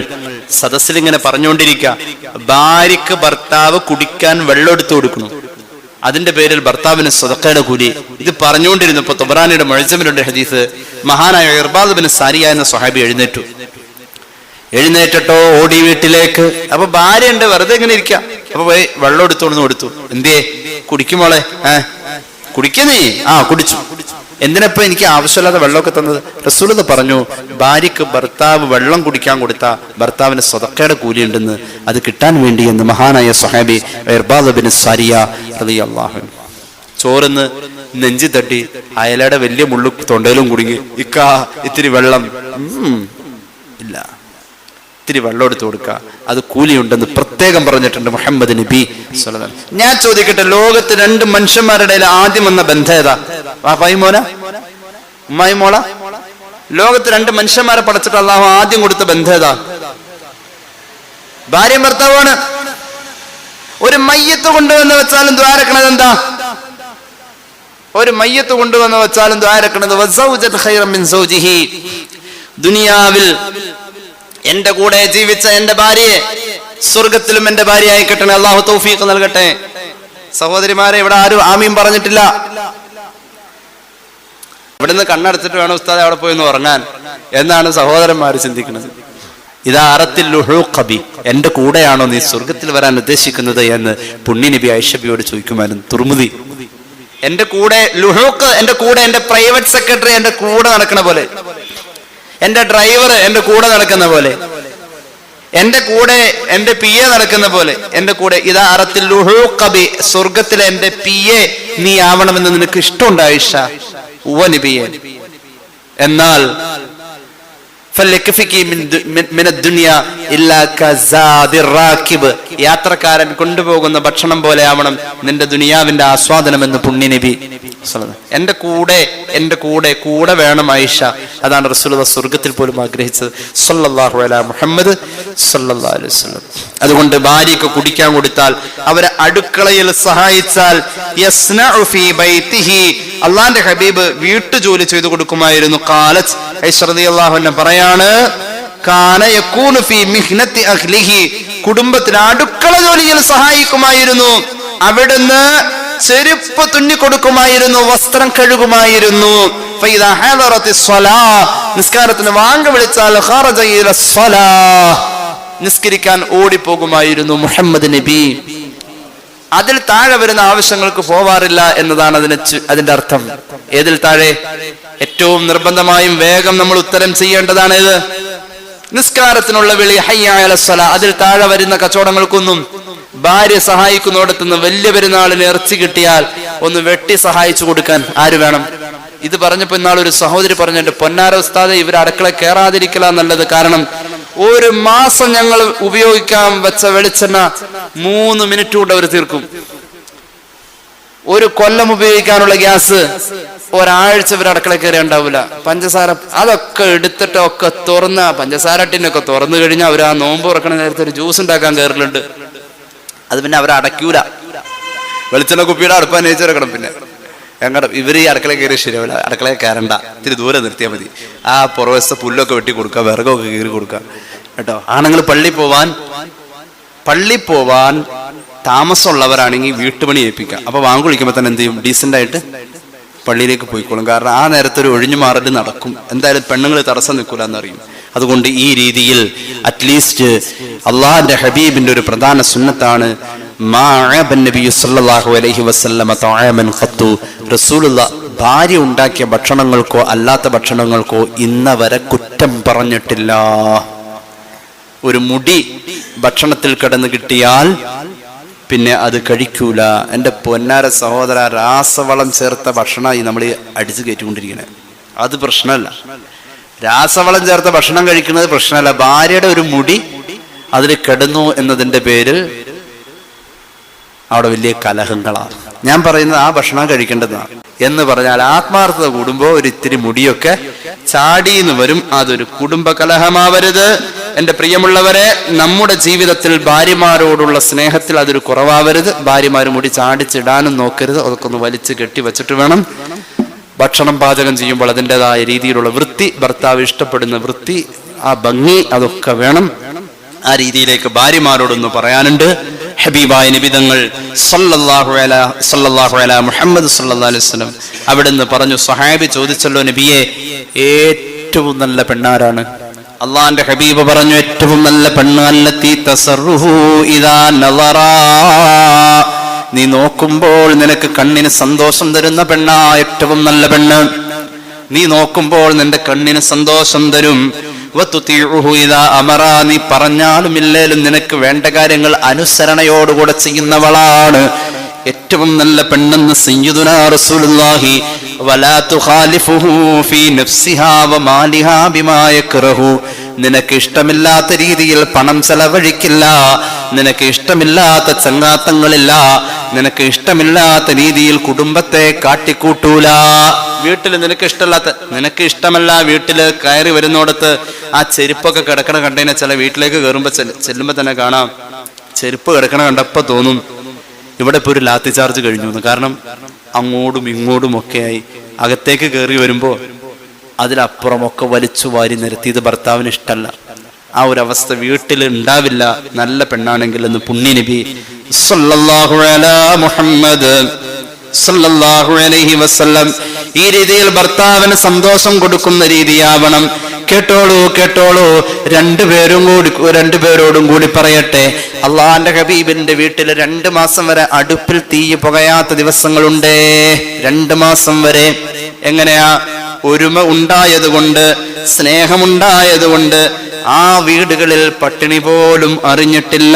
സദസ്സിൽ ഇങ്ങനെ പറഞ്ഞുകൊണ്ടിരിക്കുക, ഭാര്യക്ക് ഭർത്താവ് കുടിക്കാൻ വെള്ളം എടുത്തു കൊടുക്കണം, അതിന്റെ പേരിൽ ഭർത്താവിന് സദഖയുടെ കൂലി. ഇത് പറഞ്ഞുകൊണ്ടിരുന്നപ്പോൾ തൊബറാനിയുടെ മുഅ്ജമിലുണ്ട് ഹദീസ്. മഹാനായ ഇർബാദ് ബിൻ സാരിയ എന്ന സ്വഹാബി എഴുന്നേറ്റു. എഴുന്നേറ്റോ ഓടി വീട്ടിലേക്ക്. അപ്പൊ ഭാര്യ ഉണ്ട്, വെറുതെ ഇങ്ങനെ ഇരിക്കാം. അപ്പൊ പോയി വെള്ളം എടുത്തോണ്ട് കൊടുത്തു. എന്തേ? കുടിക്കുമോളെ? കുടിക്കുന്നേ? കുടിച്ചു. എന്തിനപ്പോ എനിക്ക് ആവശ്യമില്ലാതെ വെള്ളമൊക്കെ തന്നത്? റസൂലുള്ളാഹി പറഞ്ഞു, ഭാര്യക്ക് ഭർത്താവ് വെള്ളം കുടിക്കാൻ കൊടുത്താൽ ഭർത്താവിന് സ്വതക്കയുടെ കൂലി ഉണ്ടെന്ന്, അത് കിട്ടാൻ വേണ്ടി എന്ന് മഹാനായ സ്വഹാബി ഇർബാദ് ബിൻ സാരിയ റളിയല്ലാഹു അൻഹു. ചോറിന്ന് നെഞ്ചി തട്ടി അയലയുടെ വലിയ മുള്ളു തൊണ്ടയിലും കുടുങ്ങി, ഇത്തിരി വെള്ളം ഇല്ല, ഇത്തിരി വെള്ളം എടുത്തു കൊടുക്കുക, അത് കൂലിയുണ്ടെന്ന് പ്രത്യേകം പറഞ്ഞിട്ടുണ്ട് മുഹമ്മദ് നബി സ്വല്ലല്ലാഹു അലൈഹി വസല്ലം. ഞാൻ ചോദിക്കട്ടെ, ലോകത്ത് രണ്ട് മനുഷ്യന്മാരുടെ ഇടയിൽ ആദ്യം വന്ന ബന്ധം ഏതാ? മോന ഉമ്മായി മോള? ലോകത്ത് രണ്ട് മനുഷ്യന്മാരെ പടച്ചിട്ട് അള്ളാഹു ആദ്യം കൊടുത്ത ബന്ധം ഏതാ? ഭാര്യയും ഭർത്താവാണ്. ഒരു മയ്യത്ത് കൊണ്ടുവന്ന് വെച്ചാലും ദ്വാരക്കണത് എന്താ? ഒരു മയ്യത്ത് കൊണ്ടുവന്ന് വെച്ചാലും ദ്വാരക്കണത് ദുനിയാവിൽ എന്റെ കൂടെ ജീവിച്ച എന്റെ ഭാര്യയെ സ്വർഗത്തിലും എന്റെ ഭാര്യയായി കിട്ടണേ, അള്ളാഹു തൗഫീഖ് നൽകട്ടെ. സഹോദരിമാരെ, ഇവിടെ ആരും ആമീൻ പറഞ്ഞിട്ടില്ല. ഇവിടുന്ന് കണ്ണടച്ചിട്ട് വേണം ഉസ്താദ് അവിടെ പോയി ഒന്ന് ഉറങ്ങാൻ എന്നാണ് സഹോദരന്മാർ ചിന്തിക്കുന്നത്. ഇതാ അറത്തിൽ ലുഹൂഖബി, എന്റെ കൂടെയാണോ നീ സ്വർഗത്തിൽ വരാൻ ഉദ്ദേശിക്കുന്നത് എന്ന് പുണ്യ നബി ആയിഷബിയോട് ചോദിക്കുമായിരുന്നു. തുർമുദി, എന്റെ കൂടെ ലുഹൂഖ്, എന്റെ കൂടെ എന്റെ പ്രൈവറ്റ് സെക്രട്ടറി എന്റെ കൂടെ നടക്കുന്ന പോലെ, എന്റെ ഡ്രൈവർ എന്റെ കൂടെ നടക്കുന്ന പോലെ, എന്റെ കൂടെ എന്റെ പി എ നടക്കുന്ന പോലെ എന്റെ കൂടെ. ഇതാ അറത്തിൽ ലുഹൂഖബി, സ്വർഗത്തിലെ എന്റെ പി എ നീ ആവണമെന്ന് നിനക്ക് ഇഷ്ടമുണ്ട് ആയിഷ? ഉവ്വ നബിയെ. എന്നാൽ യാത്രക്കാരൻ കൊണ്ടുപോകുന്ന ഭക്ഷണം പോലെ ആവണം നിന്റെ ദുനിയാവിന്റെ ആസ്വാദനം എന്ന് പുണ്യ നബി. എന്റെ കൂടെ കൂടെ വേണം ആയിഷ. അതാണ് റസൂലുള്ളാഹി സ്വർഗത്തിൽ പോലും ആഗ്രഹിച്ചത് സല്ലല്ലാഹു അലൈഹി മുഹമ്മദ് സല്ലല്ലാഹു അലൈഹി വസല്ലം. അതുകൊണ്ട് ഭാര്യക്ക് കുടിക്കാൻ കൊടുത്താൽ, അവരെ അടുക്കളയിൽ സഹായിച്ചാൽ, യസ്നഉ ഫീ ബൈതിഹി, അള്ളാന്റെ ഹബീബ് വീട്ടുജോലി ചെയ്തു കൊടുക്കുമായിരുന്നു. ഖാലത്ത് ഐഷ റളിയല്ലാഹു അൻഹ പറയാണ്, കാന യകൂനു ഫീ മിഹ്നതി അഹ്ലിഹി, കുടുംബത്തിൽ അടുക്കള ജോലിയിൽ സഹായിക്കുമായിരുന്നു. അവിടുന്ന് ചെരുപ്പ് തുന്നി കൊടുക്കുമായിരുന്നു, വസ്ത്രം കഴുകുമായിരുന്നു. ഫൈദാ ഹദറത്തിസ് സ്വലാ, നിസ്കാരത്തിന് വാങ്ക വിളിച്ചാൽ ഖറജ ഇല സ്വലാ, നിസ്കരിക്കാൻ ഓടിപ്പോകുമായിരുന്നു മുഹമ്മദ് നബി. അതിൽ താഴെ വരുന്ന ആവശ്യങ്ങൾക്ക് പോവാറില്ല എന്നതാണ് അതിന്റെ അർത്ഥം. ഏതിൽ താഴെ? ഏറ്റവും നിർബന്ധമായും വേഗം നമ്മൾ ഉത്തരം ചെയ്യേണ്ടതാണ് ഇത്, നിസ്കാരത്തിനുള്ള വിളി ഹയ്യ അലസ് സ്വലാ. അതിൽ താഴെ വരുന്ന കച്ചവടങ്ങൾക്കൊന്നും ഭാര്യ സഹായിക്കുന്നിടത്തുനിന്ന് വലിയ പെരുന്നാളിന് ഇറച്ചി കിട്ടിയാൽ ഒന്ന് വെട്ടി സഹായിച്ചു കൊടുക്കാൻ ആര് വേണം? ഇത് പറഞ്ഞപ്പോ ഇന്നാളൊരു സഹോദരി പറഞ്ഞിട്ട്, പൊന്നാര ഉസ്താദെ, ഇവർ അടുക്കള കയറാതിരിക്കല നല്ലത്. കാരണം ഒരു മാസം ഞങ്ങൾ ഉപയോഗിക്കാൻ വെച്ച വെളിച്ചെണ്ണ 3 മിനിറ്റ് കൊണ്ട് അവർ തീർക്കും. ഒരു കൊല്ലം ഉപയോഗിക്കാനുള്ള ഗ്യാസ് ഒരാഴ്ച ഇവർ അടുക്കള കയറി ഉണ്ടാവില്ല. പഞ്ചസാര അതൊക്കെ എടുത്തിട്ട് ഒക്കെ തുറന്ന പഞ്ചസാര ടിന്നൊക്കെ തുറന്നു കഴിഞ്ഞാൽ അവർ ആ നോമ്പ് തുറക്കണ നേരത്തെ ഒരു ജ്യൂസ് ഉണ്ടാക്കാൻ കയറലുണ്ട്. അത് പിന്നെ അവർ അടയ്ക്കൂല. വെളിച്ചെണ്ണ കുപ്പിയുടെ അടുപ്പാൻ വെച്ചെടുക്കണം. പിന്നെ ഇവർ ഈ അടുക്കള കയറി ശരിയാവില്ല. അടുക്കളയിൽ കയറണ്ട, ഇത്തിരി ദൂരെ നിർത്തിയാൽ മതി. ആ പുറവശത്തെ പുല്ലൊക്കെ വെട്ടി കൊടുക്കുക, വിറകൊക്കെ കീറി കൊടുക്കുക കേട്ടോ. ആണുങ്ങൾ പള്ളി പോവാൻ താമസമുള്ളവരാണെങ്കിൽ വീട്ടുപണി ഏൽപ്പിക്കാം. അപ്പൊ വാങ്ങു വിളിക്കുമ്പോൾ തന്നെ എന്ത് ചെയ്യും? ഡീസന്റ് ആയിട്ട് പള്ളിയിലേക്ക് പോയിക്കോളും. കാരണം ആ നേരത്തെ ഒരു ഒഴിഞ്ഞു മാറൽ നടക്കും. എന്തായാലും പെണ്ണുങ്ങൾ തടസ്സം നിൽക്കൂല എന്നറിയും. അതുകൊണ്ട് ഈ രീതിയിൽ അറ്റ്ലീസ്റ്റ് അള്ളാഹിന്റെ ഹബീബിന്റെ ഒരു പ്രധാന സുന്നത്താണ് ഭാര്യ ഉണ്ടാക്കിയ ഭക്ഷണങ്ങൾക്കോ അല്ലാത്ത ഭക്ഷണങ്ങൾക്കോ ഇന്നവരെ കുറ്റം പറഞ്ഞിട്ടില്ല. ഒരു മുടി ഭക്ഷണത്തിൽ കിടന്ന് കിട്ടിയാൽ പിന്നെ അത് കഴിക്കൂല. എൻ്റെ പൊന്നാര സഹോദര, രാസവളം ചേർത്ത ഭക്ഷണമായി നമ്മൾ അടിച്ചു കയറ്റിക്കൊണ്ടിരിക്കണേ. അത് പ്രശ്നമല്ല. രാസവളം ചേർത്ത ഭക്ഷണം കഴിക്കുന്നത് പ്രശ്നമല്ല. ഭാര്യയുടെ ഒരു മുടി അതിൽ കിടന്നു എന്നതിൻ്റെ പേരിൽ അവിടെ വലിയ കലഹങ്ങളാണ്. ഞാൻ പറയുന്നത് ആ ഭക്ഷണം കഴിക്കേണ്ടതാണ് എന്ന് പറഞ്ഞാൽ ആത്മാർത്ഥത കൂടുമ്പോൾ ഒരു ഇത്തിരി മുടിയൊക്കെ ചാടിന്ന് വരും. അതൊരു കുടുംബ കലഹമാവരുത്. എൻ്റെ പ്രിയമുള്ളവരെ, നമ്മുടെ ജീവിതത്തിൽ ഭാര്യമാരോടുള്ള സ്നേഹത്തിൽ അതൊരു കുറവാവരുത്. ഭാര്യമാർ മുടി ചാടിച്ചിടാനും നോക്കരുത്. അതൊക്കെ ഒന്ന് വലിച്ചു കെട്ടി വെച്ചിട്ട് വേണം ഭക്ഷണം പാചകം ചെയ്യുമ്പോൾ അതിൻ്റെതായ രീതിയിലുള്ള വൃത്തി, ഭർത്താവ് ഇഷ്ടപ്പെടുന്ന വൃത്തി, ആ ഭംഗി, അതൊക്കെ വേണം. ആ രീതിയിലേക്ക് ഭാര്യമാരോടൊന്ന് പറയാനുണ്ട്. ഹബീബായ നിബിതങ്ങൾ സല്ലല്ലാഹു അലൈഹി മുഹമ്മദ് സല്ലല്ലാഹു അലൈഹി വസല്ലം അവിടുന്ന് പറഞ്ഞു, സ്വഹാബി ചോദിച്ചല്ലോ, നബിയെ ഏറ്റവും നല്ല പെണ്ണാരാണ്? അള്ളാന്റെ ഹബീബ് പറഞ്ഞു, ഏറ്റവും നല്ല പെണ്ണ് അല്ലത്തി തസറുഹു ഇദാ നളറാ, നീ നോക്കുമ്പോൾ നിനക്ക് കണ്ണിന് സന്തോഷം തരുന്ന പെണ്ണാ ഏറ്റവും നല്ല പെണ്ണ്. നീ നോക്കുമ്പോൾ നിന്റെ കണ്ണിന് സന്തോഷം തരും. വതുതിഉഹു ഇദാ അമറാ, നീ പറഞ്ഞാലും ഇല്ലേലും നിനക്ക് വേണ്ട കാര്യങ്ങൾ അനുസരണയോടുകൂടെ ചെയ്യുന്നവളാണ് ഏറ്റവും നല്ല പെണ്ണെന്ന് സയ്യിദുനാ റസൂലുള്ളാഹി. വലാ തുഖാലിഫുഹു ഫീ നഫ്സിഹാ വമാലിഹാ ബിമാ യക്റഹു, നിനക്ക് ഇഷ്ടമില്ലാത്ത രീതിയിൽ പണം ചെലവഴിക്കില്ല, നിനക്ക് ഇഷ്ടമില്ലാത്ത ചങ്ങാത്തങ്ങളില്ല, നിനക്ക് ഇഷ്ടമില്ലാത്ത രീതിയിൽ കുടുംബത്തെ കാട്ടിക്കൂട്ടൂല. വീട്ടിൽ നിനക്ക് ഇഷ്ടമല്ല വീട്ടില് കയറി വരുന്നോടത്ത് ആ ചെരുപ്പൊക്കെ കിടക്കണ കണ്ടതിനെ ചില വീട്ടിലേക്ക് കയറുമ്പോ ചെല്ലുമ്പോ തന്നെ കാണാം ചെരുപ്പ് കിടക്കണ കണ്ടപ്പോ തോന്നും ഇവിടെ ഇപ്പൊ ഒരു ലാത്തി ചാർജ് കഴിഞ്ഞു. കാരണം അങ്ങോട്ടും ഇങ്ങോട്ടും ഒക്കെയായി അകത്തേക്ക് കയറി വരുമ്പോ അതിലപ്പുറമൊക്കെ വലിച്ചു വാരി നിരത്തിയത് ഭർത്താവിന് ഇഷ്ടമല്ല. ആ ഒരു അവസ്ഥ വീട്ടിൽ ഉണ്ടാവില്ല നല്ല പെണ്ണാണെങ്കിൽ എന്ന് പുണ്യ നബി സല്ലല്ലാഹു അലാ മുഹമ്മദ് സല്ലല്ലാഹു അലൈഹി വസല്ലം ഈ രീതിയിൽ ഭർത്താവിന് സന്തോഷം കൊടുക്കുന്ന രീതിയാവണം. കേട്ടോളൂ, രണ്ടുപേരോടും കൂടി പറയട്ടെ, അള്ളാന്റെ ഹബീബിന്റെ വീട്ടിൽ 2 മാസം വരെ അടുപ്പിൽ തീ പുകയാത്ത ദിവസങ്ങളുണ്ട്. 2 മാസം വരെ. എങ്ങനെയാ? ഒരുമ ഉണ്ടായതുകൊണ്ട്, സ്നേഹമുണ്ടായതുകൊണ്ട് ആ വീടുകളിൽ പട്ടിണി പോലും അറിഞ്ഞിട്ടില്ല.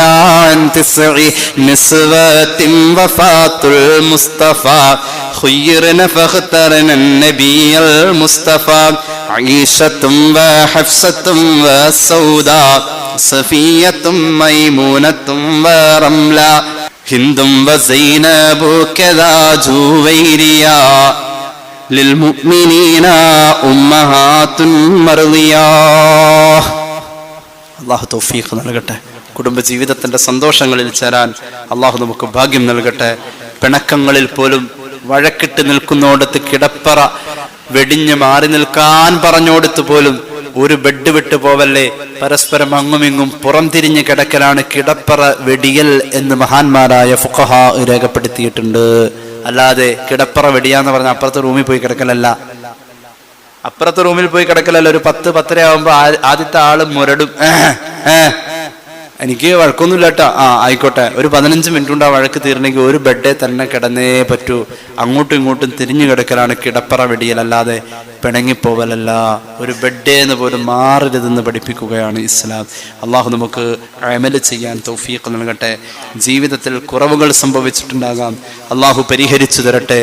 للمؤمنين أمهات مرضيات. അള്ളാഹു തൗഫീഖ് നൽകട്ടെ. കുടുംബജീവിതത്തിന്റെ സന്തോഷങ്ങളിൽ ചേരാൻ അള്ളാഹു നമുക്ക് ഭാഗ്യം നൽകട്ടെ. പിണക്കങ്ങളിൽ പോലും വഴക്കിട്ട് നിൽക്കുന്നോടത്ത് കിടപ്പറ വെടിഞ്ഞ് മാറി നിൽക്കാൻ പറഞ്ഞോടത്ത് പോലും ഒരു ബെഡ് വിട്ടു പോവല്ലേ, പരസ്പരം അങ്ങുമിങ്ങും പുറം തിരിഞ്ഞ് കിടക്കലാണ് കിടപ്പറ വെടിയൽ എന്ന് മഹാന്മാരായ ഫുഖഹാ രേഖപ്പെടുത്തിയിട്ടുണ്ട്. അല്ലാതെ കിടപ്പറ വെടിയാന്ന് പറഞ്ഞ അപ്പുറത്തെ റൂമിൽ പോയി കിടക്കലല്ല. ഒരു 10-10:30 ആവുമ്പോ ആദ്യത്തെ ആള് മുരടും, എനിക്ക് വഴക്കൊന്നുമില്ല കേട്ടോ, ആയിക്കോട്ടെ, ഒരു 15 മിനിറ്റ് കൊണ്ട് ആ വഴക്ക് തീർന്നെങ്കിൽ ഒരു ബെഡേ തന്നെ കിടന്നേ പറ്റൂ. അങ്ങോട്ടും ഇങ്ങോട്ടും തിരിഞ്ഞു കിടക്കലാണ് കിടപ്പറ വെടിയൽ, അല്ലാതെ പിണങ്ങിപ്പോവലല്ല. ഒരു ബെഡേന്ന് പോലും മാറരുതെന്ന് പഠിപ്പിക്കുകയാണ് ഇസ്ലാം. അള്ളാഹു നമുക്ക് അമല് ചെയ്യാൻ തൗഫീഖ് നൽകട്ടെ. ജീവിതത്തിൽ കുറവുകൾ സംഭവിച്ചിട്ടുണ്ടാകാം, അള്ളാഹു പരിഹരിച്ചു തരട്ടെ.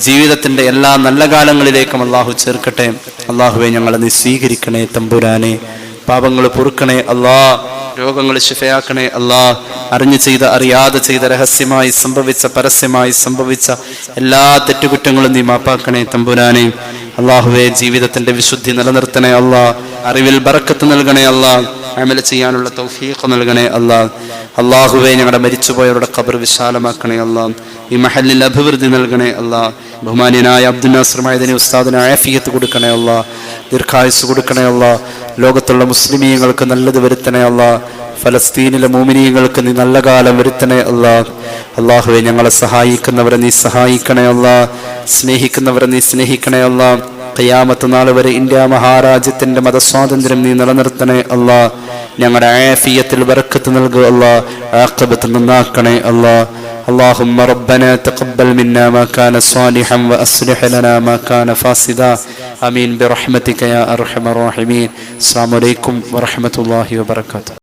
ജീവിതത്തിന്റെ എല്ലാ നല്ല കാലങ്ങളിലേക്കും അള്ളാഹു ചേർക്കട്ടെ. അള്ളാഹുവെ, ഞങ്ങളെ നീ സ്വീകരിക്കണേ തമ്പുരാനെ. പാപങ്ങൾ പൊറുക്കണേ അല്ലാ, രോഗങ്ങൾ ശിഫയാക്കണേ അല്ലാ. അറിഞ്ഞു ചെയ്ത അറിയാതെ ചെയ്ത രഹസ്യമായി സംഭവിച്ച പരസ്യമായി സംഭവിച്ച എല്ലാ തെറ്റുകുറ്റങ്ങളും നീ മാപ്പാക്കണേ തമ്പുരാനെ. അള്ളാഹുവെ, ജീവിതത്തിന്റെ വിശുദ്ധി നിലനിർത്തണേ അല്ലാ. അറിവിൽ ബറക്കത്ത് നൽകണേ അല്ലാ. അമൽ ചെയ്യാനുള്ള തൗഫീഖ് നൽകണേ അല്ലാ. അള്ളാഹുവെ, ഞങ്ങളുടെ മരിച്ചുപോയവരുടെ ഖബർ വിശാലമാക്കണേ അല്ലാ. ഈ മഹല്ലിൽ അഭിവൃദ്ധി നൽകണേ അല്ലാ. ബഹുമാന്യനായ അബ്ദുൽ നാസർ മഅദനി ഉസ്താദിന് ആഫിയത്ത് കൊടുക്കണേ അല്ലാ, ദീർഘായുസ് കൊടുക്കണേ അല്ലാ. ലോകത്തുള്ള മുസ്ലിമീങ്ങൾക്ക് നല്ലത് വരുത്തണേ അല്ലാ. ഫലസ്തീനിലെ മോമിനീങ്ങൾക്ക് നീ നല്ല കാലം വരുത്തണേ അല്ലാ. അള്ളാഹുവെ, ഞങ്ങളെ സഹായിക്കുന്നവരെ നീ സഹായിക്കണേ അല്ലാ, സ്നേഹിക്കുന്നവരെ നീ സ്നേഹിക്കണേ അല്ലാ. ഖിയാമത്ത് നാൾ വരെ ഇന്ത്യ മഹാരാജ്യത്തിന്റെ മതസ്വാതന്ത്ര്യം നീ നിലനിർത്തണേ അല്ലാ. ഞങ്ങളുടെ ആഫിയത്തിൽ ബറക്കത്ത് നൽകുക അല്ലാ, ആഖിബത്ത് നന്നാക്കണേ അല്ലാ. اللهم ربنا تقبل منا ما كان صالحا وأصلح لنا ما كان فاسدا. آمين برحمتك يا أرحم الراحمين. السلام عليكم ورحمة الله وبركاته.